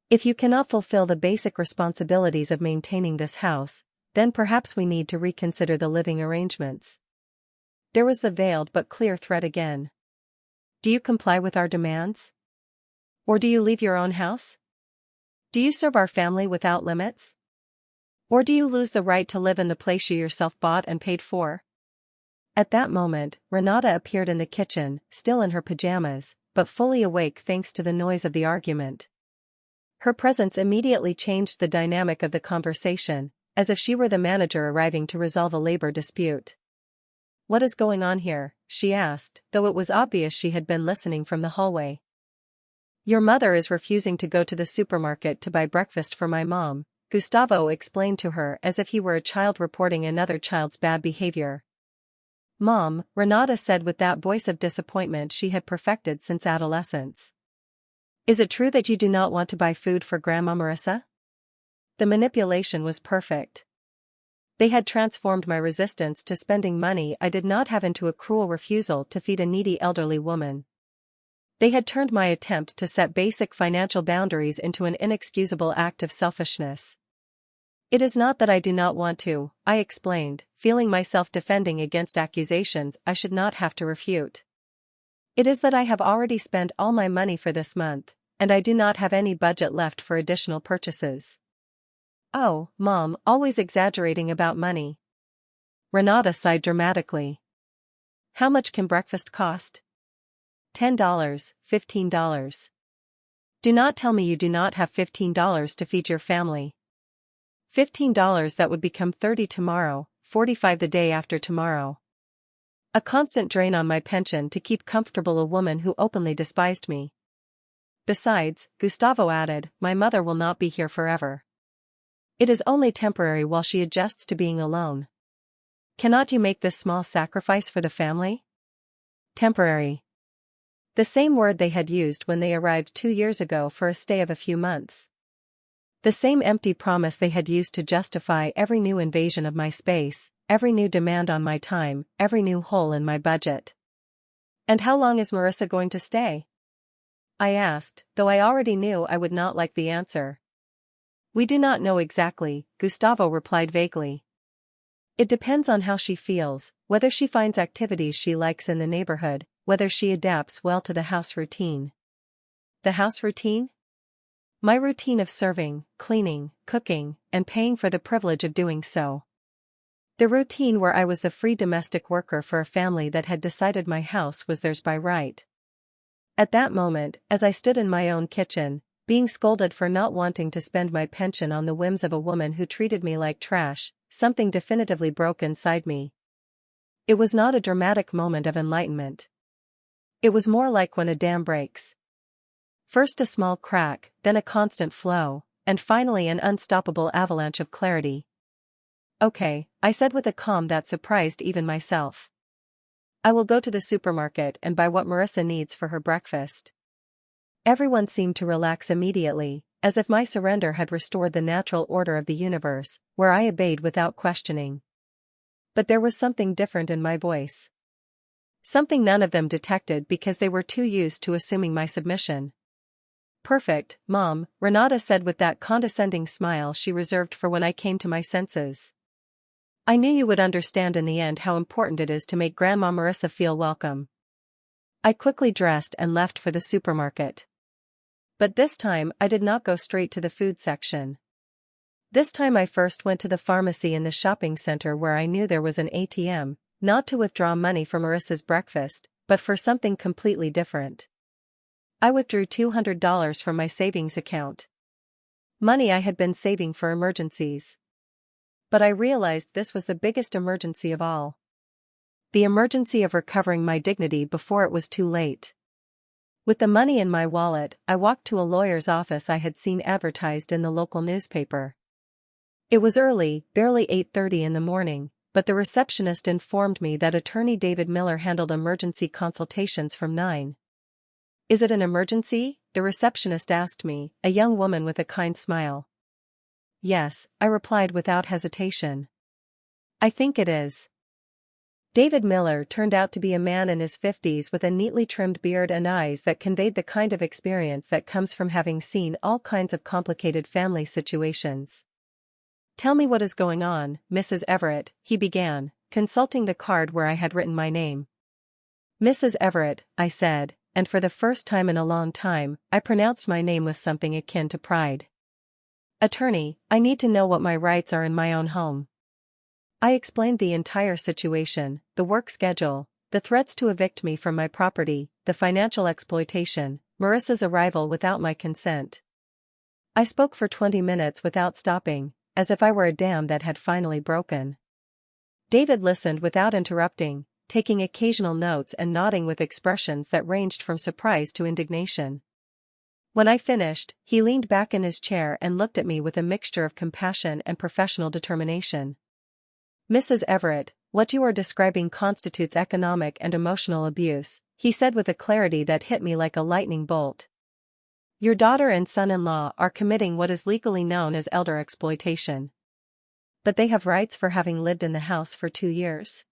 If you cannot fulfill the basic responsibilities of maintaining this house, then perhaps we need to reconsider the living arrangements. There was the veiled but clear threat again. Do you comply with our demands? Or do you leave your own house? Do you serve our family without limits? Or do you lose the right to live in the place you yourself bought and paid for? At that moment, Renata appeared in the kitchen, still in her pajamas, but fully awake thanks to the noise of the argument. Her presence immediately changed the dynamic of the conversation, as if she were the manager arriving to resolve a labor dispute. What is going on here? She asked, though it was obvious she had been listening from the hallway. Your mother is refusing to go to the supermarket to buy breakfast for my mom, Gustavo explained to her as if he were a child reporting another child's bad behavior. Mom, Renata said with that voice of disappointment she had perfected since adolescence. Is it true that you do not want to buy food for Grandma Marissa? The manipulation was perfect. They had transformed my resistance to spending money I did not have into a cruel refusal to feed a needy elderly woman. They had turned my attempt to set basic financial boundaries into an inexcusable act of selfishness. It is not that I do not want to, I explained, feeling myself defending against accusations I should not have to refute. It is that I have already spent all my money for this month, and I do not have any budget left for additional purchases. Oh, Mom, always exaggerating about money. Renata sighed dramatically. How much can breakfast cost? $10, $15. Do not tell me you do not have $15 to feed your family. $15 that would become $30 tomorrow, $45 the day after tomorrow. A constant drain on my pension to keep comfortable a woman who openly despised me. Besides, Gustavo added, my mother will not be here forever. It is only temporary while she adjusts to being alone. Cannot you make this small sacrifice for the family? Temporary. The same word they had used when they arrived 2 years ago for a stay of a few months. The same empty promise they had used to justify every new invasion of my space, every new demand on my time, every new hole in my budget. And how long is Marissa going to stay? I asked, though I already knew I would not like the answer. We do not know exactly, Gustavo replied vaguely. It depends on how she feels, whether she finds activities she likes in the neighborhood, whether she adapts well to the house routine. The house routine? My routine of serving, cleaning, cooking, and paying for the privilege of doing so. The routine where I was the free domestic worker for a family that had decided my house was theirs by right. At that moment, as I stood in my own kitchen, being scolded for not wanting to spend my pension on the whims of a woman who treated me like trash, something definitively broke inside me. It was not a dramatic moment of enlightenment. It was more like when a dam breaks. First a small crack, then a constant flow, and finally an unstoppable avalanche of clarity. Okay, I said with a calm that surprised even myself. I will go to the supermarket and buy what Marissa needs for her breakfast. Everyone seemed to relax immediately, as if my surrender had restored the natural order of the universe, where I obeyed without questioning. But there was something different in my voice. Something none of them detected because they were too used to assuming my submission. Perfect, Mom, Renata said with that condescending smile she reserved for when I came to my senses. I knew you would understand in the end how important it is to make Grandma Marissa feel welcome. I quickly dressed and left for the supermarket. But this time I did not go straight to the food section. This time I first went to the pharmacy in the shopping center where I knew there was an ATM, not to withdraw money for Marissa's breakfast, but for something completely different. I withdrew $200 from my savings account. Money I had been saving for emergencies. But I realized this was the biggest emergency of all. The emergency of recovering my dignity before it was too late. With the money in my wallet, I walked to a lawyer's office I had seen advertised in the local newspaper. It was early, barely 8:30 in the morning, but the receptionist informed me that attorney David Miller handled emergency consultations from 9. "Is it an emergency?" the receptionist asked me, a young woman with a kind smile. "Yes," I replied without hesitation. "I think it is." David Miller turned out to be a man in his 50s with a neatly trimmed beard and eyes that conveyed the kind of experience that comes from having seen all kinds of complicated family situations. "Tell me what is going on, Mrs. Everett," he began, consulting the card where I had written my name. "Mrs. Everett," I said, and for the first time in a long time, I pronounced my name with something akin to pride. "Attorney, I need to know what my rights are in my own home." I explained the entire situation, the work schedule, the threats to evict me from my property, the financial exploitation, Marissa's arrival without my consent. I spoke for 20 minutes without stopping, as if I were a dam that had finally broken. David listened without interrupting, taking occasional notes and nodding with expressions that ranged from surprise to indignation. When I finished, he leaned back in his chair and looked at me with a mixture of compassion and professional determination. "Mrs. Everett, what you are describing constitutes economic and emotional abuse," he said with a clarity that hit me like a lightning bolt. "Your daughter and son-in-law are committing what is legally known as elder exploitation. But they have rights for having lived in the house for 2 years?"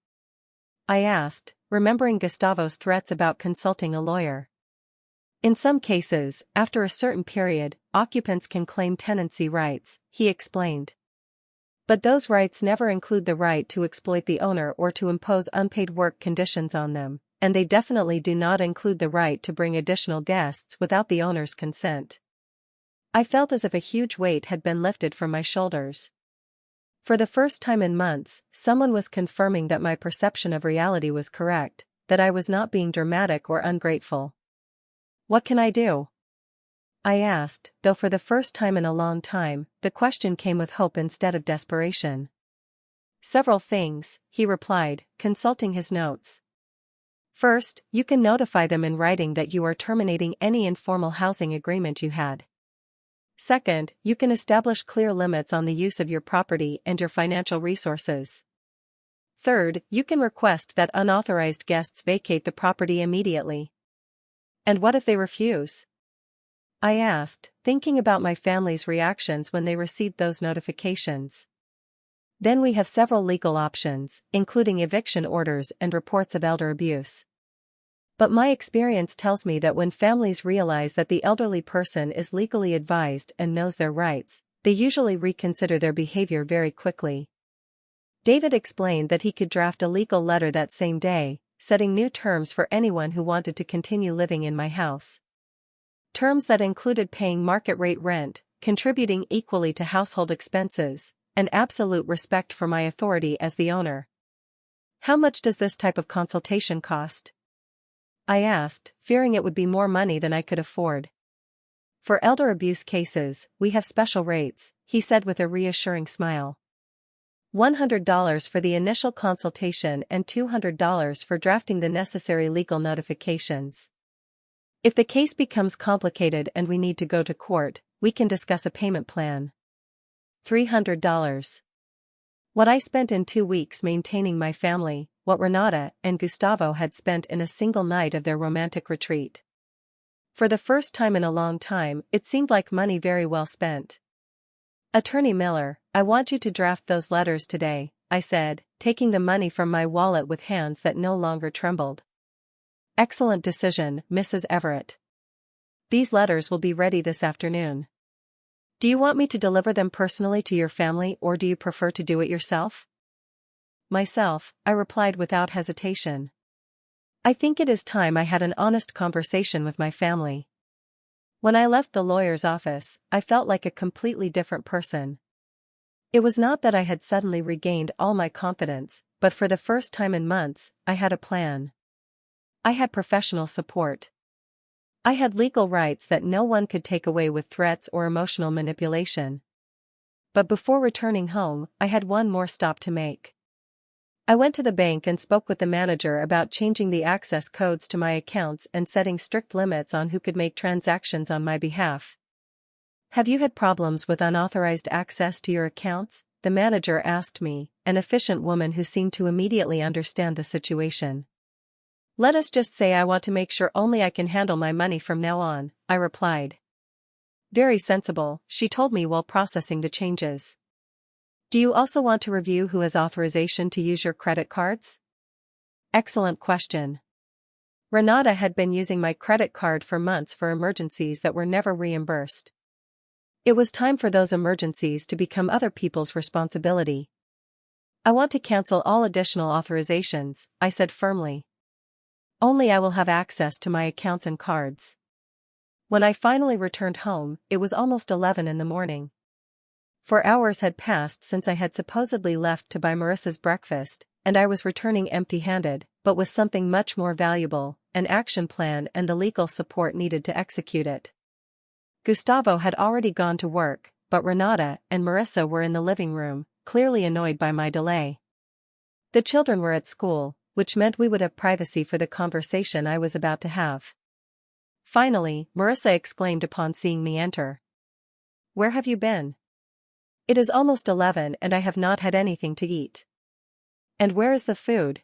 I asked, remembering Gustavo's threats about consulting a lawyer. "In some cases, after a certain period, occupants can claim tenancy rights," he explained. "But those rights never include the right to exploit the owner or to impose unpaid work conditions on them, and they definitely do not include the right to bring additional guests without the owner's consent." I felt as if a huge weight had been lifted from my shoulders. For the first time in months, someone was confirming that my perception of reality was correct, that I was not being dramatic or ungrateful. "What can I do?" I asked, though for the first time in a long time, the question came with hope instead of desperation. "Several things," he replied, consulting his notes. "First, you can notify them in writing that you are terminating any informal housing agreement you had. Second, you can establish clear limits on the use of your property and your financial resources. Third, you can request that unauthorized guests vacate the property immediately." "And what if they refuse?" I asked, thinking about my family's reactions when they received those notifications. "Then we have several legal options, including eviction orders and reports of elder abuse. But my experience tells me that when families realize that the elderly person is legally advised and knows their rights, they usually reconsider their behavior very quickly." David explained that he could draft a legal letter that same day, setting new terms for anyone who wanted to continue living in my house. Terms that included paying market-rate rent, contributing equally to household expenses, and absolute respect for my authority as the owner. "How much does this type of consultation cost?" I asked, fearing it would be more money than I could afford. "For elder abuse cases, we have special rates," he said with a reassuring smile. $100 for the initial consultation and $200 for drafting the necessary legal notifications. If the case becomes complicated and we need to go to court, we can discuss a payment plan. $300. What I spent in 2 weeks maintaining my family, what Renata and Gustavo had spent in a single night of their romantic retreat. For the first time in a long time, it seemed like money very well spent. "Attorney Miller, I want you to draft those letters today," I said, taking the money from my wallet with hands that no longer trembled. "Excellent decision, Mrs. Everett. These letters will be ready this afternoon. Do you want me to deliver them personally to your family or do you prefer to do it yourself?" "Myself," I replied without hesitation. I think it is time I had an honest conversation with my family. When I left the lawyer's office, I felt like a completely different person. It was not that I had suddenly regained all my confidence, but for the first time in months, I had a plan. I had professional support. I had legal rights that no one could take away with threats or emotional manipulation. But before returning home, I had one more stop to make. I went to the bank and spoke with the manager about changing the access codes to my accounts and setting strict limits on who could make transactions on my behalf. Have you had problems with unauthorized access to your accounts? The manager asked me, an efficient woman who seemed to immediately understand the situation. Let us just say I want to make sure only I can handle my money from now on, I replied. Very sensible, she told me while processing the changes. Do you also want to review who has authorization to use your credit cards? Excellent question. Renata had been using my credit card for months for emergencies that were never reimbursed. It was time for those emergencies to become other people's responsibility. I want to cancel all additional authorizations, I said firmly. Only I will have access to my accounts and cards. When I finally returned home, it was almost 11 in the morning. 4 hours had passed since I had supposedly left to buy Marissa's breakfast, and I was returning empty-handed, but with something much more valuable, an action plan and the legal support needed to execute it. Gustavo had already gone to work, but Renata and Marissa were in the living room, clearly annoyed by my delay. The children were at school, which meant we would have privacy for the conversation I was about to have. Finally, Marissa exclaimed upon seeing me enter. Where have you been? It is almost 11 and I have not had anything to eat. And where is the food?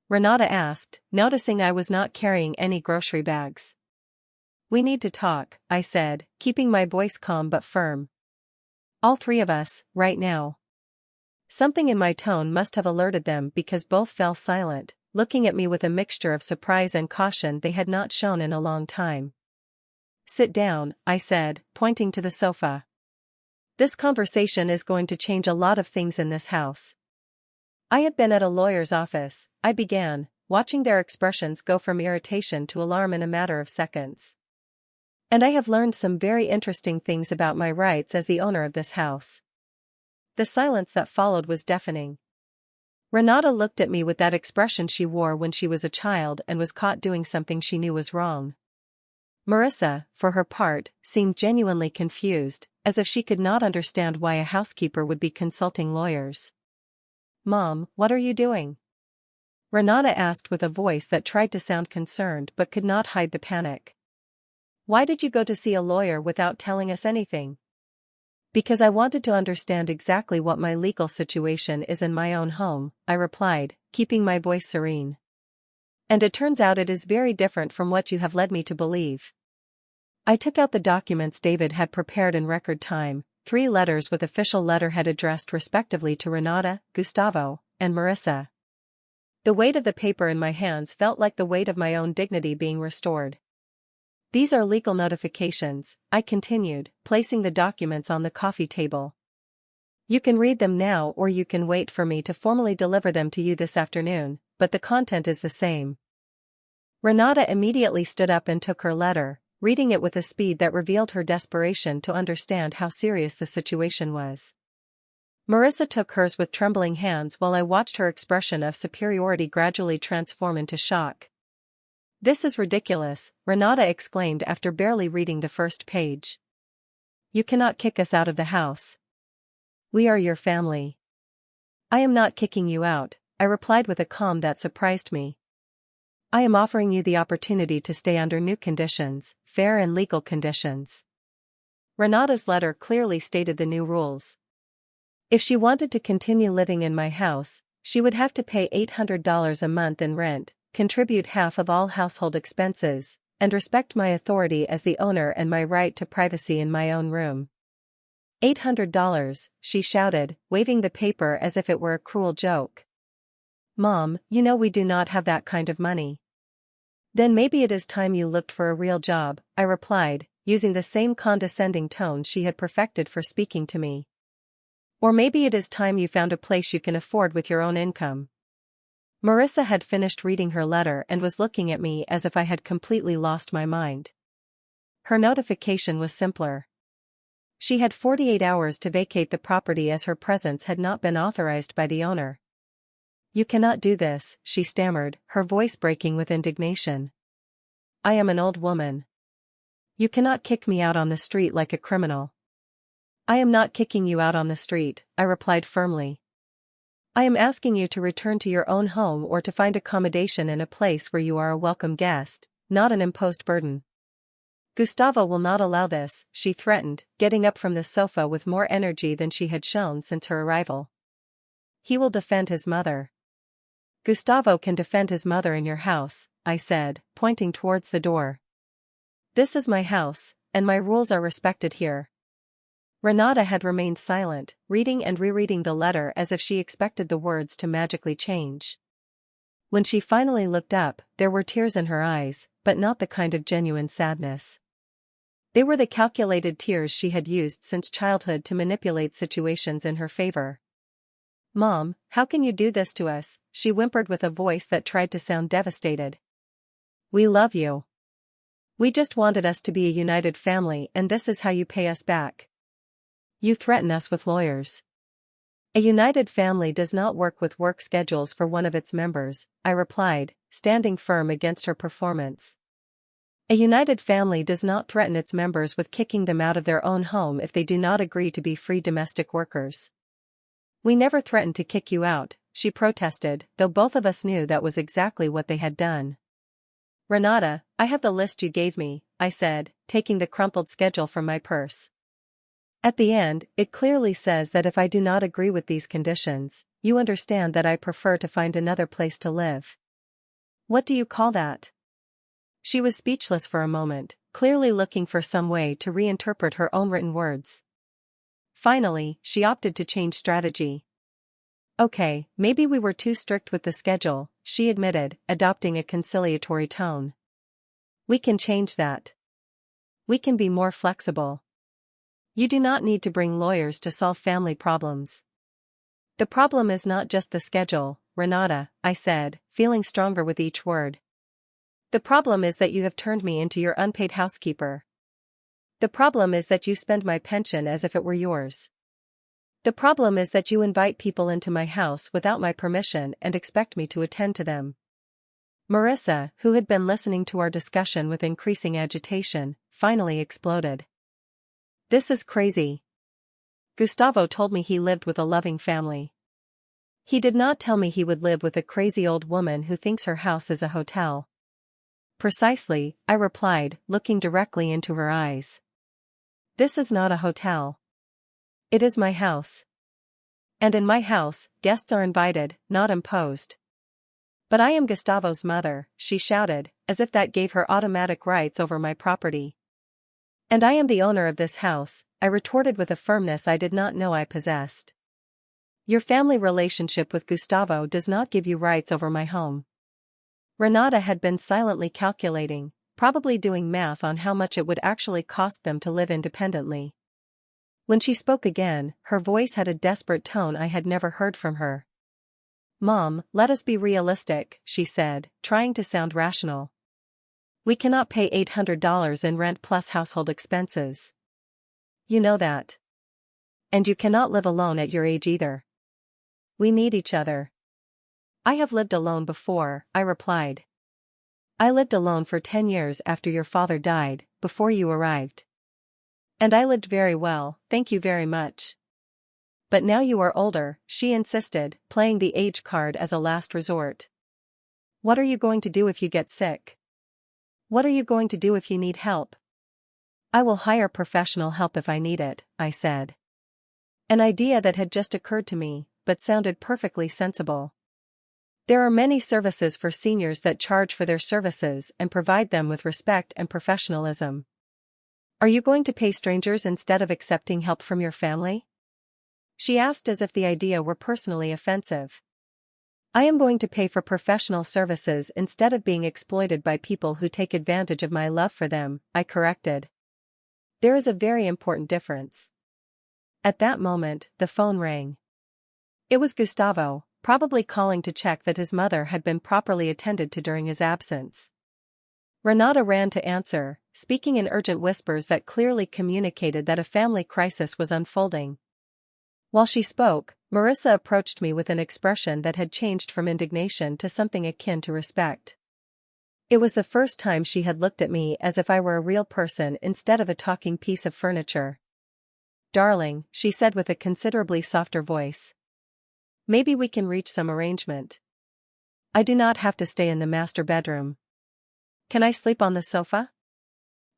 Renata asked, noticing I was not carrying any grocery bags. We need to talk, I said, keeping my voice calm but firm. All three of us, right now. Something in my tone must have alerted them because both fell silent, looking at me with a mixture of surprise and caution they had not shown in a long time. Sit down, I said, pointing to the sofa. This conversation is going to change a lot of things in this house. I had been at a lawyer's office, I began, watching their expressions go from irritation to alarm in a matter of seconds. And I have learned some very interesting things about my rights as the owner of this house. The silence that followed was deafening. Renata looked at me with that expression she wore when she was a child and was caught doing something she knew was wrong. Marissa, for her part, seemed genuinely confused, as if she could not understand why a housekeeper would be consulting lawyers. Mom, what are you doing? Renata asked with a voice that tried to sound concerned but could not hide the panic. Why did you go to see a lawyer without telling us anything? Because I wanted to understand exactly what my legal situation is in my own home, I replied, keeping my voice serene. And it turns out it is very different from what you have led me to believe. I took out the documents David had prepared in record time, 3 letters with official letterhead addressed respectively to Renata, Gustavo, and Marissa. The weight of the paper in my hands felt like the weight of my own dignity being restored. These are legal notifications, I continued, placing the documents on the coffee table. You can read them now or you can wait for me to formally deliver them to you this afternoon, but the content is the same. Renata immediately stood up and took her letter, reading it with a speed that revealed her desperation to understand how serious the situation was. Marissa took hers with trembling hands while I watched her expression of superiority gradually transform into shock. This is ridiculous, Renata exclaimed after barely reading the first page. You cannot kick us out of the house. We are your family. I am not kicking you out, I replied with a calm that surprised me. I am offering you the opportunity to stay under new conditions, fair and legal conditions. Renata's letter clearly stated the new rules. If she wanted to continue living in my house, she would have to pay $800 a month in rent, contribute half of all household expenses, and respect my authority as the owner and my right to privacy in my own room. $800, she shouted, waving the paper as if it were a cruel joke. Mom, you know we do not have that kind of money. Then maybe it is time you looked for a real job, I replied, using the same condescending tone she had perfected for speaking to me. Or maybe it is time you found a place you can afford with your own income. Marissa had finished reading her letter and was looking at me as if I had completely lost my mind. Her notification was simpler. She had 48 hours to vacate the property as her presence had not been authorized by the owner. "You cannot do this," she stammered, her voice breaking with indignation. "I am an old woman. You cannot kick me out on the street like a criminal." "I am not kicking you out on the street," I replied firmly. "I am asking you to return to your own home or to find accommodation in a place where you are a welcome guest, not an imposed burden." "Gustavo will not allow this," she threatened, getting up from the sofa with more energy than she had shown since her arrival. "He will defend his mother." "Gustavo can defend his mother in your house," I said, pointing towards the door. "This is my house, and my rules are respected here." Renata had remained silent, reading and rereading the letter as if she expected the words to magically change. When she finally looked up, there were tears in her eyes, but not the kind of genuine sadness. They were the calculated tears she had used since childhood to manipulate situations in her favor. "Mom, how can you do this to us?" she whimpered with a voice that tried to sound devastated. "We love you. We just wanted us to be a united family, and this is how you pay us back. You threaten us with lawyers." "A united family does not work with work schedules for one of its members," I replied, standing firm against her performance. "A united family does not threaten its members with kicking them out of their own home if they do not agree to be free domestic workers." "We never threatened to kick you out," she protested, though both of us knew that was exactly what they had done. "Renata, I have the list you gave me," I said, taking the crumpled schedule from my purse. "At the end, it clearly says that if I do not agree with these conditions, you understand that I prefer to find another place to live." "What do you call that?" She was speechless for a moment, clearly looking for some way to reinterpret her own written words. Finally, she opted to change strategy. "Okay, maybe we were too strict with the schedule," she admitted, adopting a conciliatory tone. "We can change that. We can be more flexible. You do not need to bring lawyers to solve family problems." "The problem is not just the schedule, Renata," I said, feeling stronger with each word. "The problem is that you have turned me into your unpaid housekeeper. The problem is that you spend my pension as if it were yours. The problem is that you invite people into my house without my permission and expect me to attend to them." Marissa, who had been listening to our discussion with increasing agitation, finally exploded. "This is crazy. Gustavo told me he lived with a loving family. He did not tell me he would live with a crazy old woman who thinks her house is a hotel." "Precisely," I replied, looking directly into her eyes. "This is not a hotel. It is my house. And in my house, guests are invited, not imposed." "But I am Gustavo's mother," she shouted, as if that gave her automatic rights over my property. "And I am the owner of this house," I retorted with a firmness I did not know I possessed. "Your family relationship with Gustavo does not give you rights over my home." Renata had been silently calculating, probably doing math on how much it would actually cost them to live independently. When she spoke again, her voice had a desperate tone I had never heard from her. "Mom, let us be realistic," she said, trying to sound rational. "We cannot pay $800 in rent plus household expenses. You know that. And you cannot live alone at your age either. We need each other." "I have lived alone before," I replied. "I lived alone for 10 years after your father died, before you arrived. And I lived very well, thank you very much." "But now you are older," she insisted, playing the age card as a last resort. "What are you going to do if you get sick? What are you going to do if you need help?" "I will hire professional help if I need it," I said. An idea that had just occurred to me, but sounded perfectly sensible. There are many services for seniors that charge for their services and provide them with respect and professionalism. "Are you going to pay strangers instead of accepting help from your family?" she asked as if the idea were personally offensive. "I am going to pay for professional services instead of being exploited by people who take advantage of my love for them," I corrected. "There is a very important difference." At that moment, the phone rang. It was Gustavo, probably calling to check that his mother had been properly attended to during his absence. Renata ran to answer, speaking in urgent whispers that clearly communicated that a family crisis was unfolding. While she spoke, Marissa approached me with an expression that had changed from indignation to something akin to respect. It was the first time she had looked at me as if I were a real person instead of a talking piece of furniture. "Darling," she said with a considerably softer voice. "Maybe we can reach some arrangement. I do not have to stay in the master bedroom. Can I sleep on the sofa?"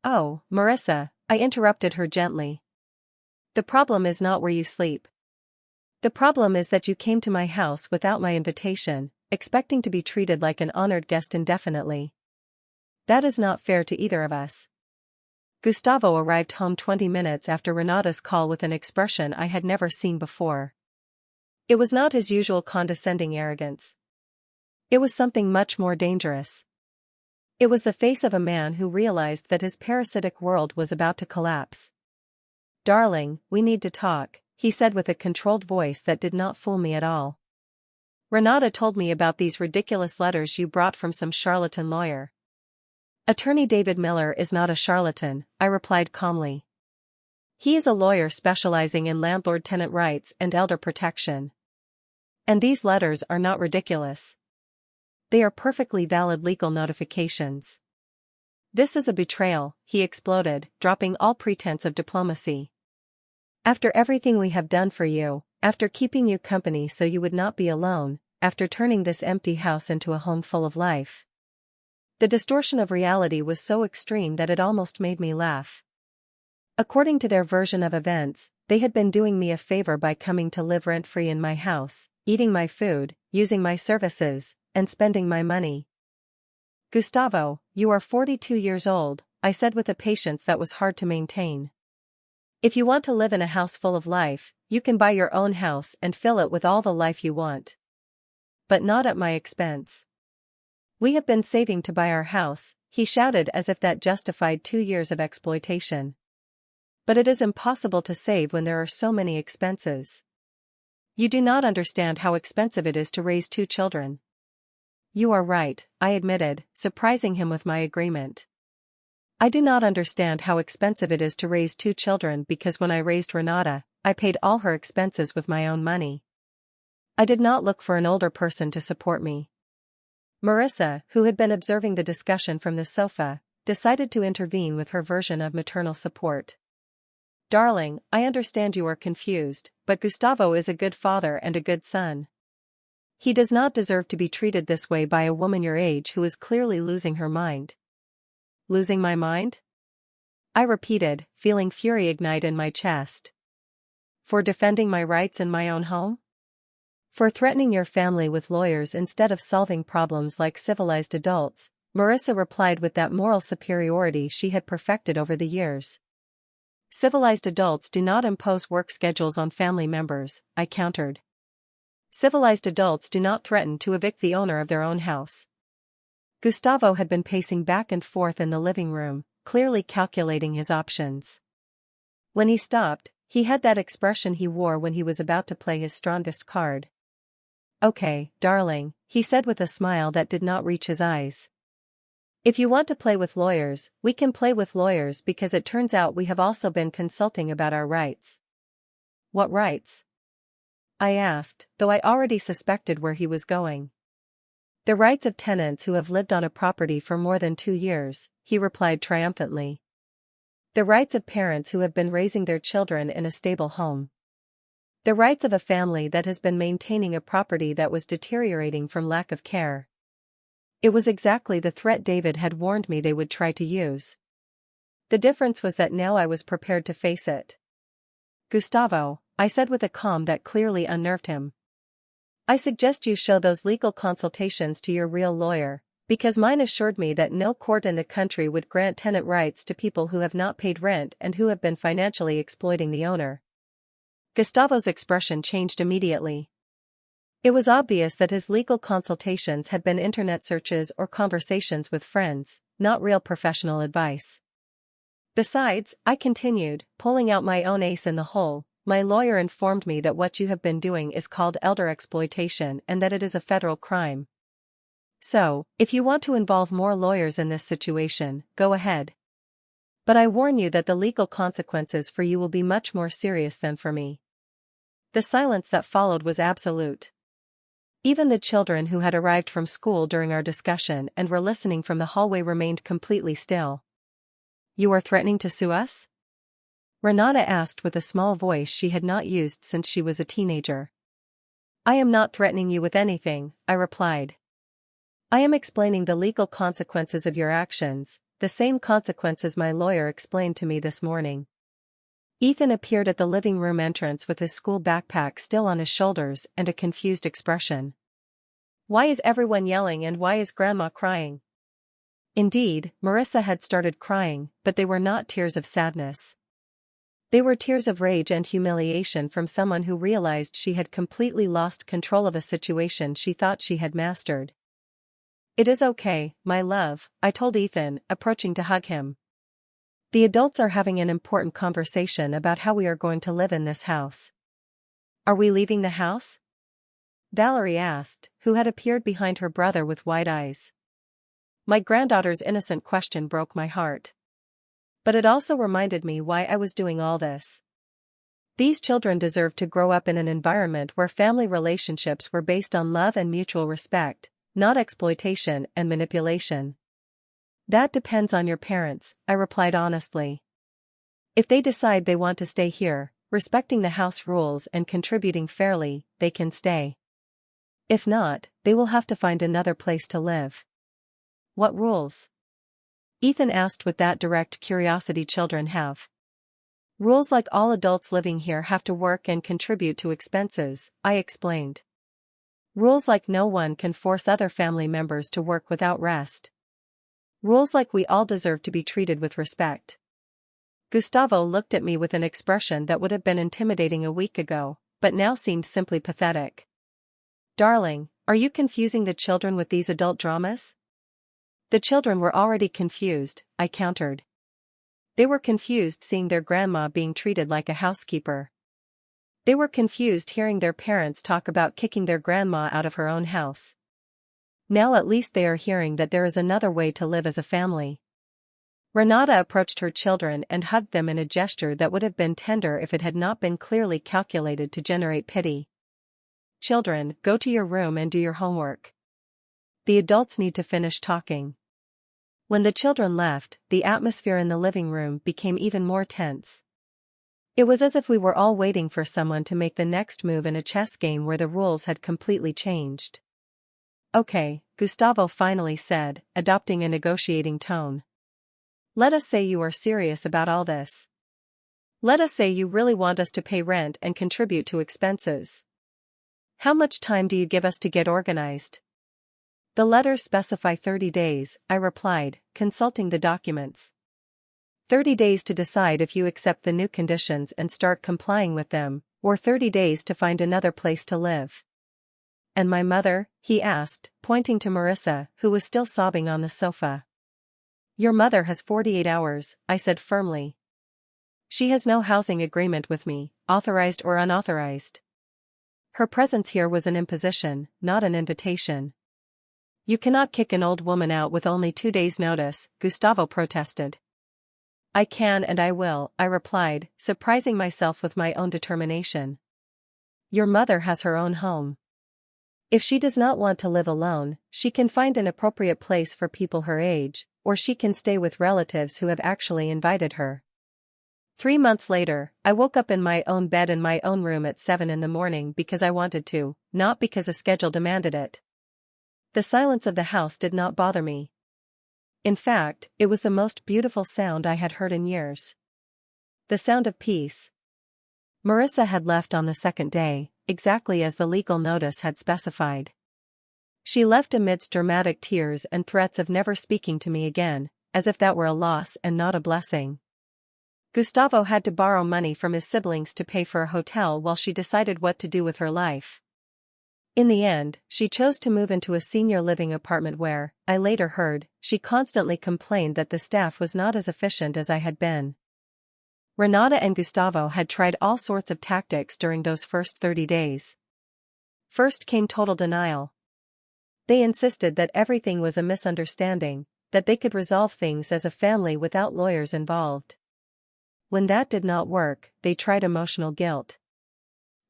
"Oh, Marissa," I interrupted her gently. "The problem is not where you sleep. The problem is that you came to my house without my invitation, expecting to be treated like an honored guest indefinitely. That is not fair to either of us." Gustavo arrived home 20 minutes after Renata's call with an expression I had never seen before. It was not his usual condescending arrogance. It was something much more dangerous. It was the face of a man who realized that his parasitic world was about to collapse. "Darling, we need to talk," he said with a controlled voice that did not fool me at all. "Renata told me about these ridiculous letters you brought from some charlatan lawyer." "Attorney David Miller is not a charlatan," I replied calmly. "He is a lawyer specializing in landlord-tenant rights and elder protection. And these letters are not ridiculous. They are perfectly valid legal notifications." "This is a betrayal," he exploded, dropping all pretense of diplomacy. "After everything we have done for you, after keeping you company so you would not be alone, after turning this empty house into a home full of life." The distortion of reality was so extreme that it almost made me laugh. According to their version of events, they had been doing me a favor by coming to live rent-free in my house, eating my food, using my services, and spending my money. "Gustavo, you are 42 years old," I said with a patience that was hard to maintain. "If you want to live in a house full of life, you can buy your own house and fill it with all the life you want. But not at my expense. We have been saving to buy our house," he shouted as if that justified 2 years of exploitation. "But it is impossible to save when there are so many expenses. You do not understand how expensive it is to raise 2 children." "You are right," I admitted, surprising him with my agreement. "I do not understand how expensive it is to raise 2 children because when I raised Renata, I paid all her expenses with my own money. I did not look for an older person to support me." Marissa, who had been observing the discussion from the sofa, decided to intervene with her version of maternal support. "Darling, I understand you are confused, but Gustavo is a good father and a good son. He does not deserve to be treated this way by a woman your age who is clearly losing her mind." "Losing my mind?" I repeated, feeling fury ignite in my chest. "For defending my rights in my own home? For threatening your family with lawyers instead of solving problems like civilized adults," Marissa replied with that moral superiority she had perfected over the years. "Civilized adults do not impose work schedules on family members," I countered. "Civilized adults do not threaten to evict the owner of their own house." Gustavo had been pacing back and forth in the living room, clearly calculating his options. When he stopped, he had that expression he wore when he was about to play his strongest card. "Okay, darling," he said with a smile that did not reach his eyes. "If you want to play with lawyers, we can play with lawyers because it turns out we have also been consulting about our rights." "What rights?" I asked, though I already suspected where he was going. "The rights of tenants who have lived on a property for more than 2 years, he replied triumphantly. "The rights of parents who have been raising their children in a stable home. The rights of a family that has been maintaining a property that was deteriorating from lack of care." It was exactly the threat David had warned me they would try to use. The difference was that now I was prepared to face it. "Gustavo," I said with a calm that clearly unnerved him. "I suggest you show those legal consultations to your real lawyer, because mine assured me that no court in the country would grant tenant rights to people who have not paid rent and who have been financially exploiting the owner." Gustavo's expression changed immediately. It was obvious that his legal consultations had been internet searches or conversations with friends, not real professional advice. "Besides," I continued, pulling out my own ace in the hole, "my lawyer informed me that what you have been doing is called elder exploitation and that it is a federal crime." So, if you want to involve more lawyers in this situation, go ahead. But I warn you that the legal consequences for you will be much more serious than for me. The silence that followed was absolute. Even the children who had arrived from school during our discussion and were listening from the hallway remained completely still. You are threatening to sue us? Renata asked with a small voice she had not used since she was a teenager. I am not threatening you with anything, I replied. I am explaining the legal consequences of your actions, the same consequences my lawyer explained to me this morning. Ethan appeared at the living room entrance with his school backpack still on his shoulders and a confused expression. Why is everyone yelling and why is Grandma crying? Indeed, Marissa had started crying, but they were not tears of sadness. They were tears of rage and humiliation from someone who realized she had completely lost control of a situation she thought she had mastered. It is okay, my love, I told Ethan, approaching to hug him. The adults are having an important conversation about how we are going to live in this house. Are we leaving the house? Valerie asked, who had appeared behind her brother with wide eyes. My granddaughter's innocent question broke my heart. But it also reminded me why I was doing all this. These children deserve to grow up in an environment where family relationships were based on love and mutual respect, not exploitation and manipulation. That depends on your parents, I replied honestly. If they decide they want to stay here, respecting the house rules and contributing fairly, they can stay. If not, they will have to find another place to live. What rules? Ethan asked with that direct curiosity children have. Rules like all adults living here have to work and contribute to expenses, I explained. Rules like no one can force other family members to work without rest. Rules like we all deserve to be treated with respect. Gustavo looked at me with an expression that would have been intimidating a week ago, but now seemed simply pathetic. Darling, are you confusing the children with these adult dramas? The children were already confused, I countered. They were confused seeing their grandma being treated like a housekeeper. They were confused hearing their parents talk about kicking their grandma out of her own house. Now at least they are hearing that there is another way to live as a family. Renata approached her children and hugged them in a gesture that would have been tender if it had not been clearly calculated to generate pity. Children, go to your room and do your homework. The adults need to finish talking. When the children left, the atmosphere in the living room became even more tense. It was as if we were all waiting for someone to make the next move in a chess game where the rules had completely changed. Okay, Gustavo finally said, adopting a negotiating tone. Let us say you are serious about all this. Let us say you really want us to pay rent and contribute to expenses. How much time do you give us to get organized? The letters specify 30 days, I replied, consulting the documents. 30 days to decide if you accept the new conditions and start complying with them, or 30 days to find another place to live. And my mother? He asked, pointing to Marissa, who was still sobbing on the sofa. Your mother has 48 hours, I said firmly. She has no housing agreement with me, authorized or unauthorized. Her presence here was an imposition, not an invitation. You cannot kick an old woman out with only 2 days' notice, Gustavo protested. I can and I will, I replied, surprising myself with my own determination. Your mother has her own home. If she does not want to live alone, she can find an appropriate place for people her age, or she can stay with relatives who have actually invited her. 3 months later, I woke up in my own bed in my own room at 7 in the morning because I wanted to, not because a schedule demanded it. The silence of the house did not bother me. In fact, it was the most beautiful sound I had heard in years. The sound of peace. Marissa had left on the second day, exactly as the legal notice had specified. She left amidst dramatic tears and threats of never speaking to me again, as if that were a loss and not a blessing. Gustavo had to borrow money from his siblings to pay for a hotel while she decided what to do with her life. In the end, she chose to move into a senior living apartment where, I later heard, she constantly complained that the staff was not as efficient as I had been. Renata and Gustavo had tried all sorts of tactics during those first 30 days. First came total denial. They insisted that everything was a misunderstanding, that they could resolve things as a family without lawyers involved. When that did not work, they tried emotional guilt.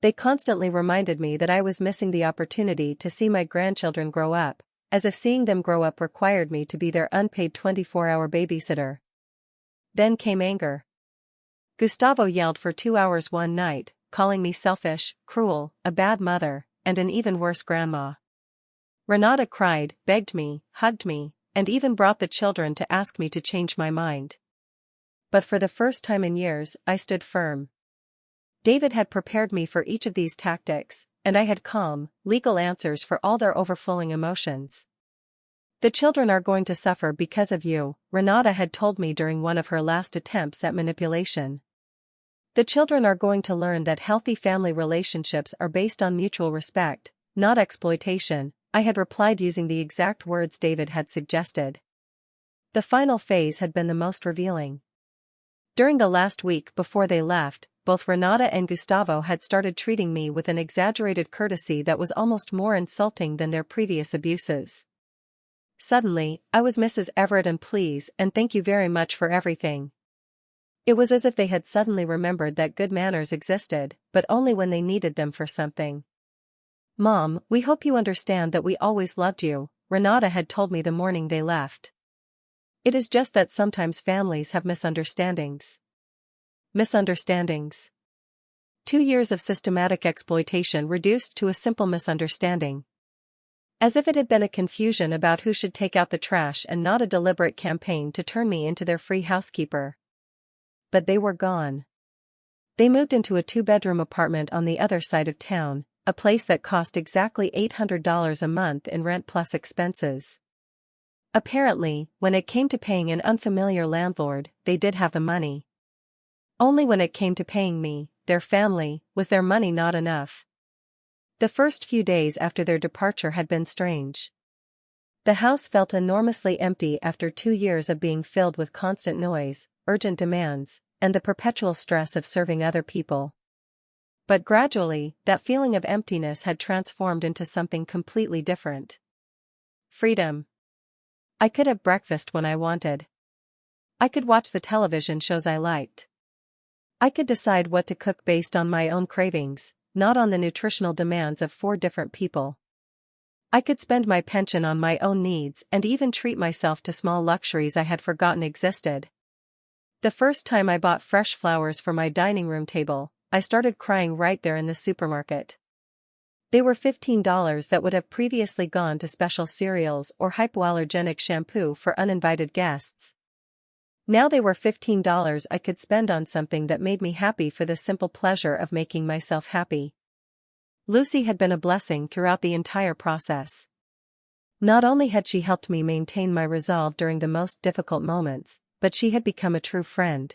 They constantly reminded me that I was missing the opportunity to see my grandchildren grow up, as if seeing them grow up required me to be their unpaid 24-hour babysitter. Then came anger. Gustavo yelled for 2 hours one night, calling me selfish, cruel, a bad mother, and an even worse grandma. Renata cried, begged me, hugged me, and even brought the children to ask me to change my mind. But for the first time in years, I stood firm. David had prepared me for each of these tactics, and I had calm, legal answers for all their overflowing emotions. The children are going to suffer because of you, Renata had told me during one of her last attempts at manipulation. The children are going to learn that healthy family relationships are based on mutual respect, not exploitation, I had replied using the exact words David had suggested. The final phase had been the most revealing. During the last week before they left, both Renata and Gustavo had started treating me with an exaggerated courtesy that was almost more insulting than their previous abuses. Suddenly, I was Mrs. Everett and please and thank you very much for everything. It was as if they had suddenly remembered that good manners existed, but only when they needed them for something. Mom, we hope you understand that we always loved you, Renata had told me the morning they left. It is just that sometimes families have misunderstandings. Misunderstandings. 2 years of systematic exploitation reduced to a simple misunderstanding. As if it had been a confusion about who should take out the trash and not a deliberate campaign to turn me into their free housekeeper. But they were gone. They moved into a 2-bedroom apartment on the other side of town, a place that cost exactly $800 a month in rent plus expenses. Apparently, when it came to paying an unfamiliar landlord, they did have the money. Only when it came to paying me, their family, was their money not enough. The first few days after their departure had been strange. The house felt enormously empty after 2 years of being filled with constant noise, urgent demands, and the perpetual stress of serving other people. But gradually, that feeling of emptiness had transformed into something completely different. Freedom. I could have breakfast when I wanted. I could watch the television shows I liked. I could decide what to cook based on my own cravings, not on the nutritional demands of 4 different people. I could spend my pension on my own needs and even treat myself to small luxuries I had forgotten existed. The first time I bought fresh flowers for my dining room table, I started crying right there in the supermarket. They were $15 that would have previously gone to special cereals or hypoallergenic shampoo for uninvited guests. Now they were $15 I could spend on something that made me happy for the simple pleasure of making myself happy. Lucy had been a blessing throughout the entire process. Not only had she helped me maintain my resolve during the most difficult moments, but she had become a true friend.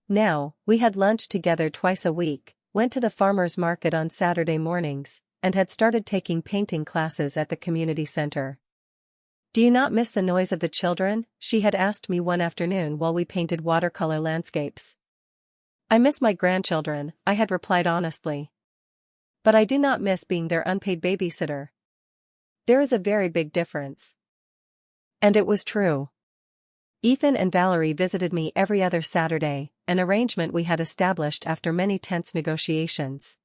Now, we had lunch together twice a week, went to the farmer's market on Saturday mornings, and had started taking painting classes at the community center. "Do you not miss the noise of the children?" she had asked me one afternoon while we painted watercolor landscapes. "I miss my grandchildren," I had replied honestly. "But I do not miss being their unpaid babysitter. There is a very big difference." And it was true. Ethan and Valerie visited me every other Saturday, an arrangement we had established after many tense negotiations.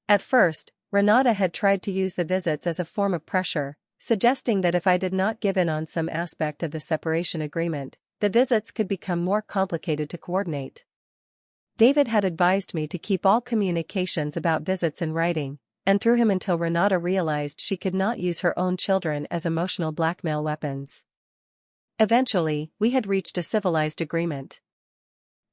At first, Renata had tried to use the visits as a form of pressure, suggesting that if I did not give in on some aspect of the separation agreement, the visits could become more complicated to coordinate. David had advised me to keep all communications about visits in writing, and threw him until Renata realized she could not use her own children as emotional blackmail weapons. Eventually, we had reached a civilized agreement.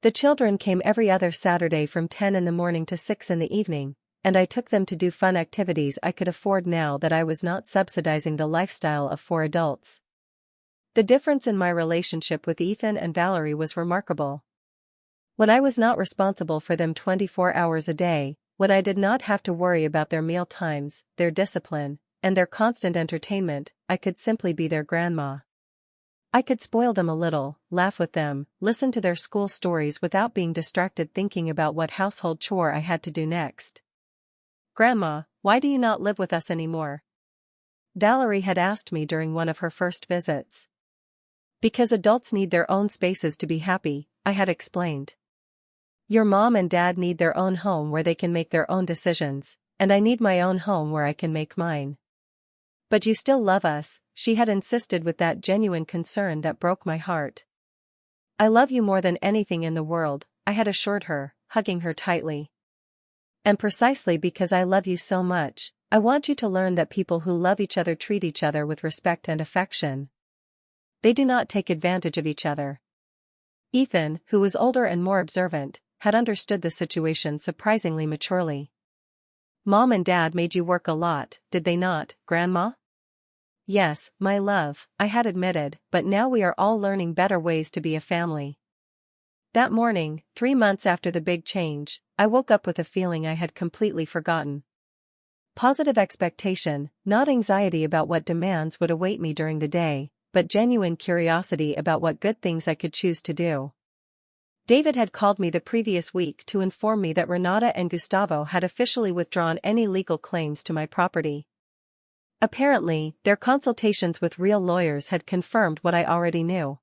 The children came every other Saturday from 10 in the morning to 6 in the evening, and I took them to do fun activities I could afford now that I was not subsidizing the lifestyle of 4 adults. The difference in my relationship with Ethan and Valerie was remarkable. When I was not responsible for them 24 hours a day, when I did not have to worry about their meal times, their discipline, and their constant entertainment, I could simply be their grandma. I could spoil them a little, laugh with them, listen to their school stories without being distracted thinking about what household chore I had to do next. "Grandma, why do you not live with us anymore?" Valerie had asked me during one of her first visits. Because adults need their own spaces to be happy, I had explained. Your mom and dad need their own home where they can make their own decisions, and I need my own home where I can make mine. But you still love us, she had insisted with that genuine concern that broke my heart. I love you more than anything in the world, I had assured her, hugging her tightly. And precisely because I love you so much, I want you to learn that people who love each other treat each other with respect and affection. They do not take advantage of each other. Ethan, who was older and more observant, had understood the situation surprisingly maturely. Mom and Dad made you work a lot, did they not, Grandma? Yes, my love, I had admitted, but now we are all learning better ways to be a family. That morning, 3 months after the big change, I woke up with a feeling I had completely forgotten. Positive expectation, not anxiety about what demands would await me during the day, but genuine curiosity about what good things I could choose to do. David had called me the previous week to inform me that Renata and Gustavo had officially withdrawn any legal claims to my property. Apparently, their consultations with real lawyers had confirmed what I already knew.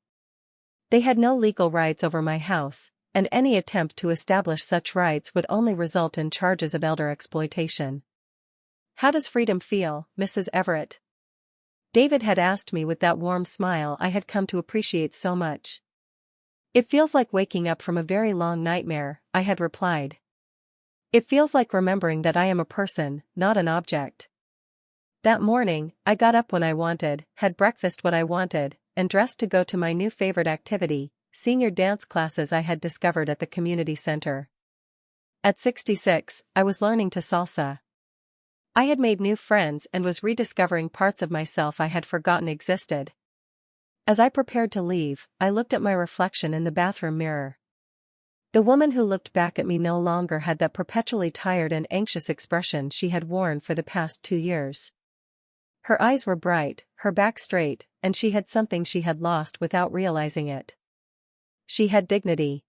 They had no legal rights over my house, and any attempt to establish such rights would only result in charges of elder exploitation. How does freedom feel, Mrs. Everett? David had asked me with that warm smile I had come to appreciate so much. It feels like waking up from a very long nightmare, I had replied. It feels like remembering that I am a person, not an object. That morning, I got up when I wanted, had breakfast when I wanted, and dressed to go to my new favorite activity, senior dance classes I had discovered at the community center. At 66, I was learning to salsa. I had made new friends and was rediscovering parts of myself I had forgotten existed. As I prepared to leave, I looked at my reflection in the bathroom mirror. The woman who looked back at me no longer had that perpetually tired and anxious expression she had worn for the past 2 years. Her eyes were bright, her back straight, and she had something she had lost without realizing it. She had dignity.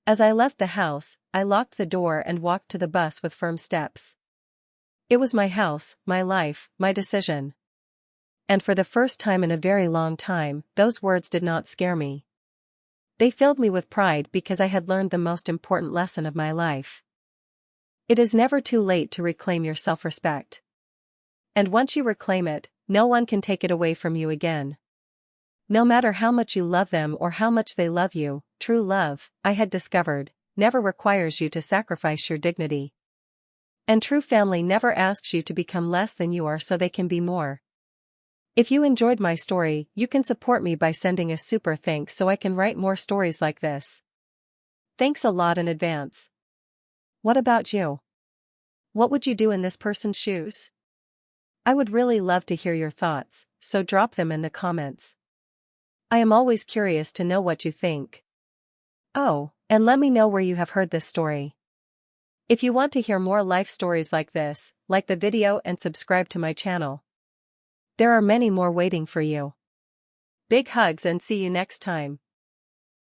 As I left the house, I locked the door and walked to the bus with firm steps. It was my house, my life, my decision. And for the first time in a very long time, those words did not scare me. They filled me with pride because I had learned the most important lesson of my life. It is never too late to reclaim your self-respect. And once you reclaim it, no one can take it away from you again. No matter how much you love them or how much they love you, true love, I had discovered, never requires you to sacrifice your dignity. And true family never asks you to become less than you are so they can be more. If you enjoyed my story, you can support me by sending a super thanks so I can write more stories like this. Thanks a lot in advance. What about you? What would you do in this person's shoes? I would really love to hear your thoughts, so drop them in the comments. I am always curious to know what you think. Oh, and let me know where you have heard this story. If you want to hear more life stories like this, like the video and subscribe to my channel. There are many more waiting for you. Big hugs and see you next time.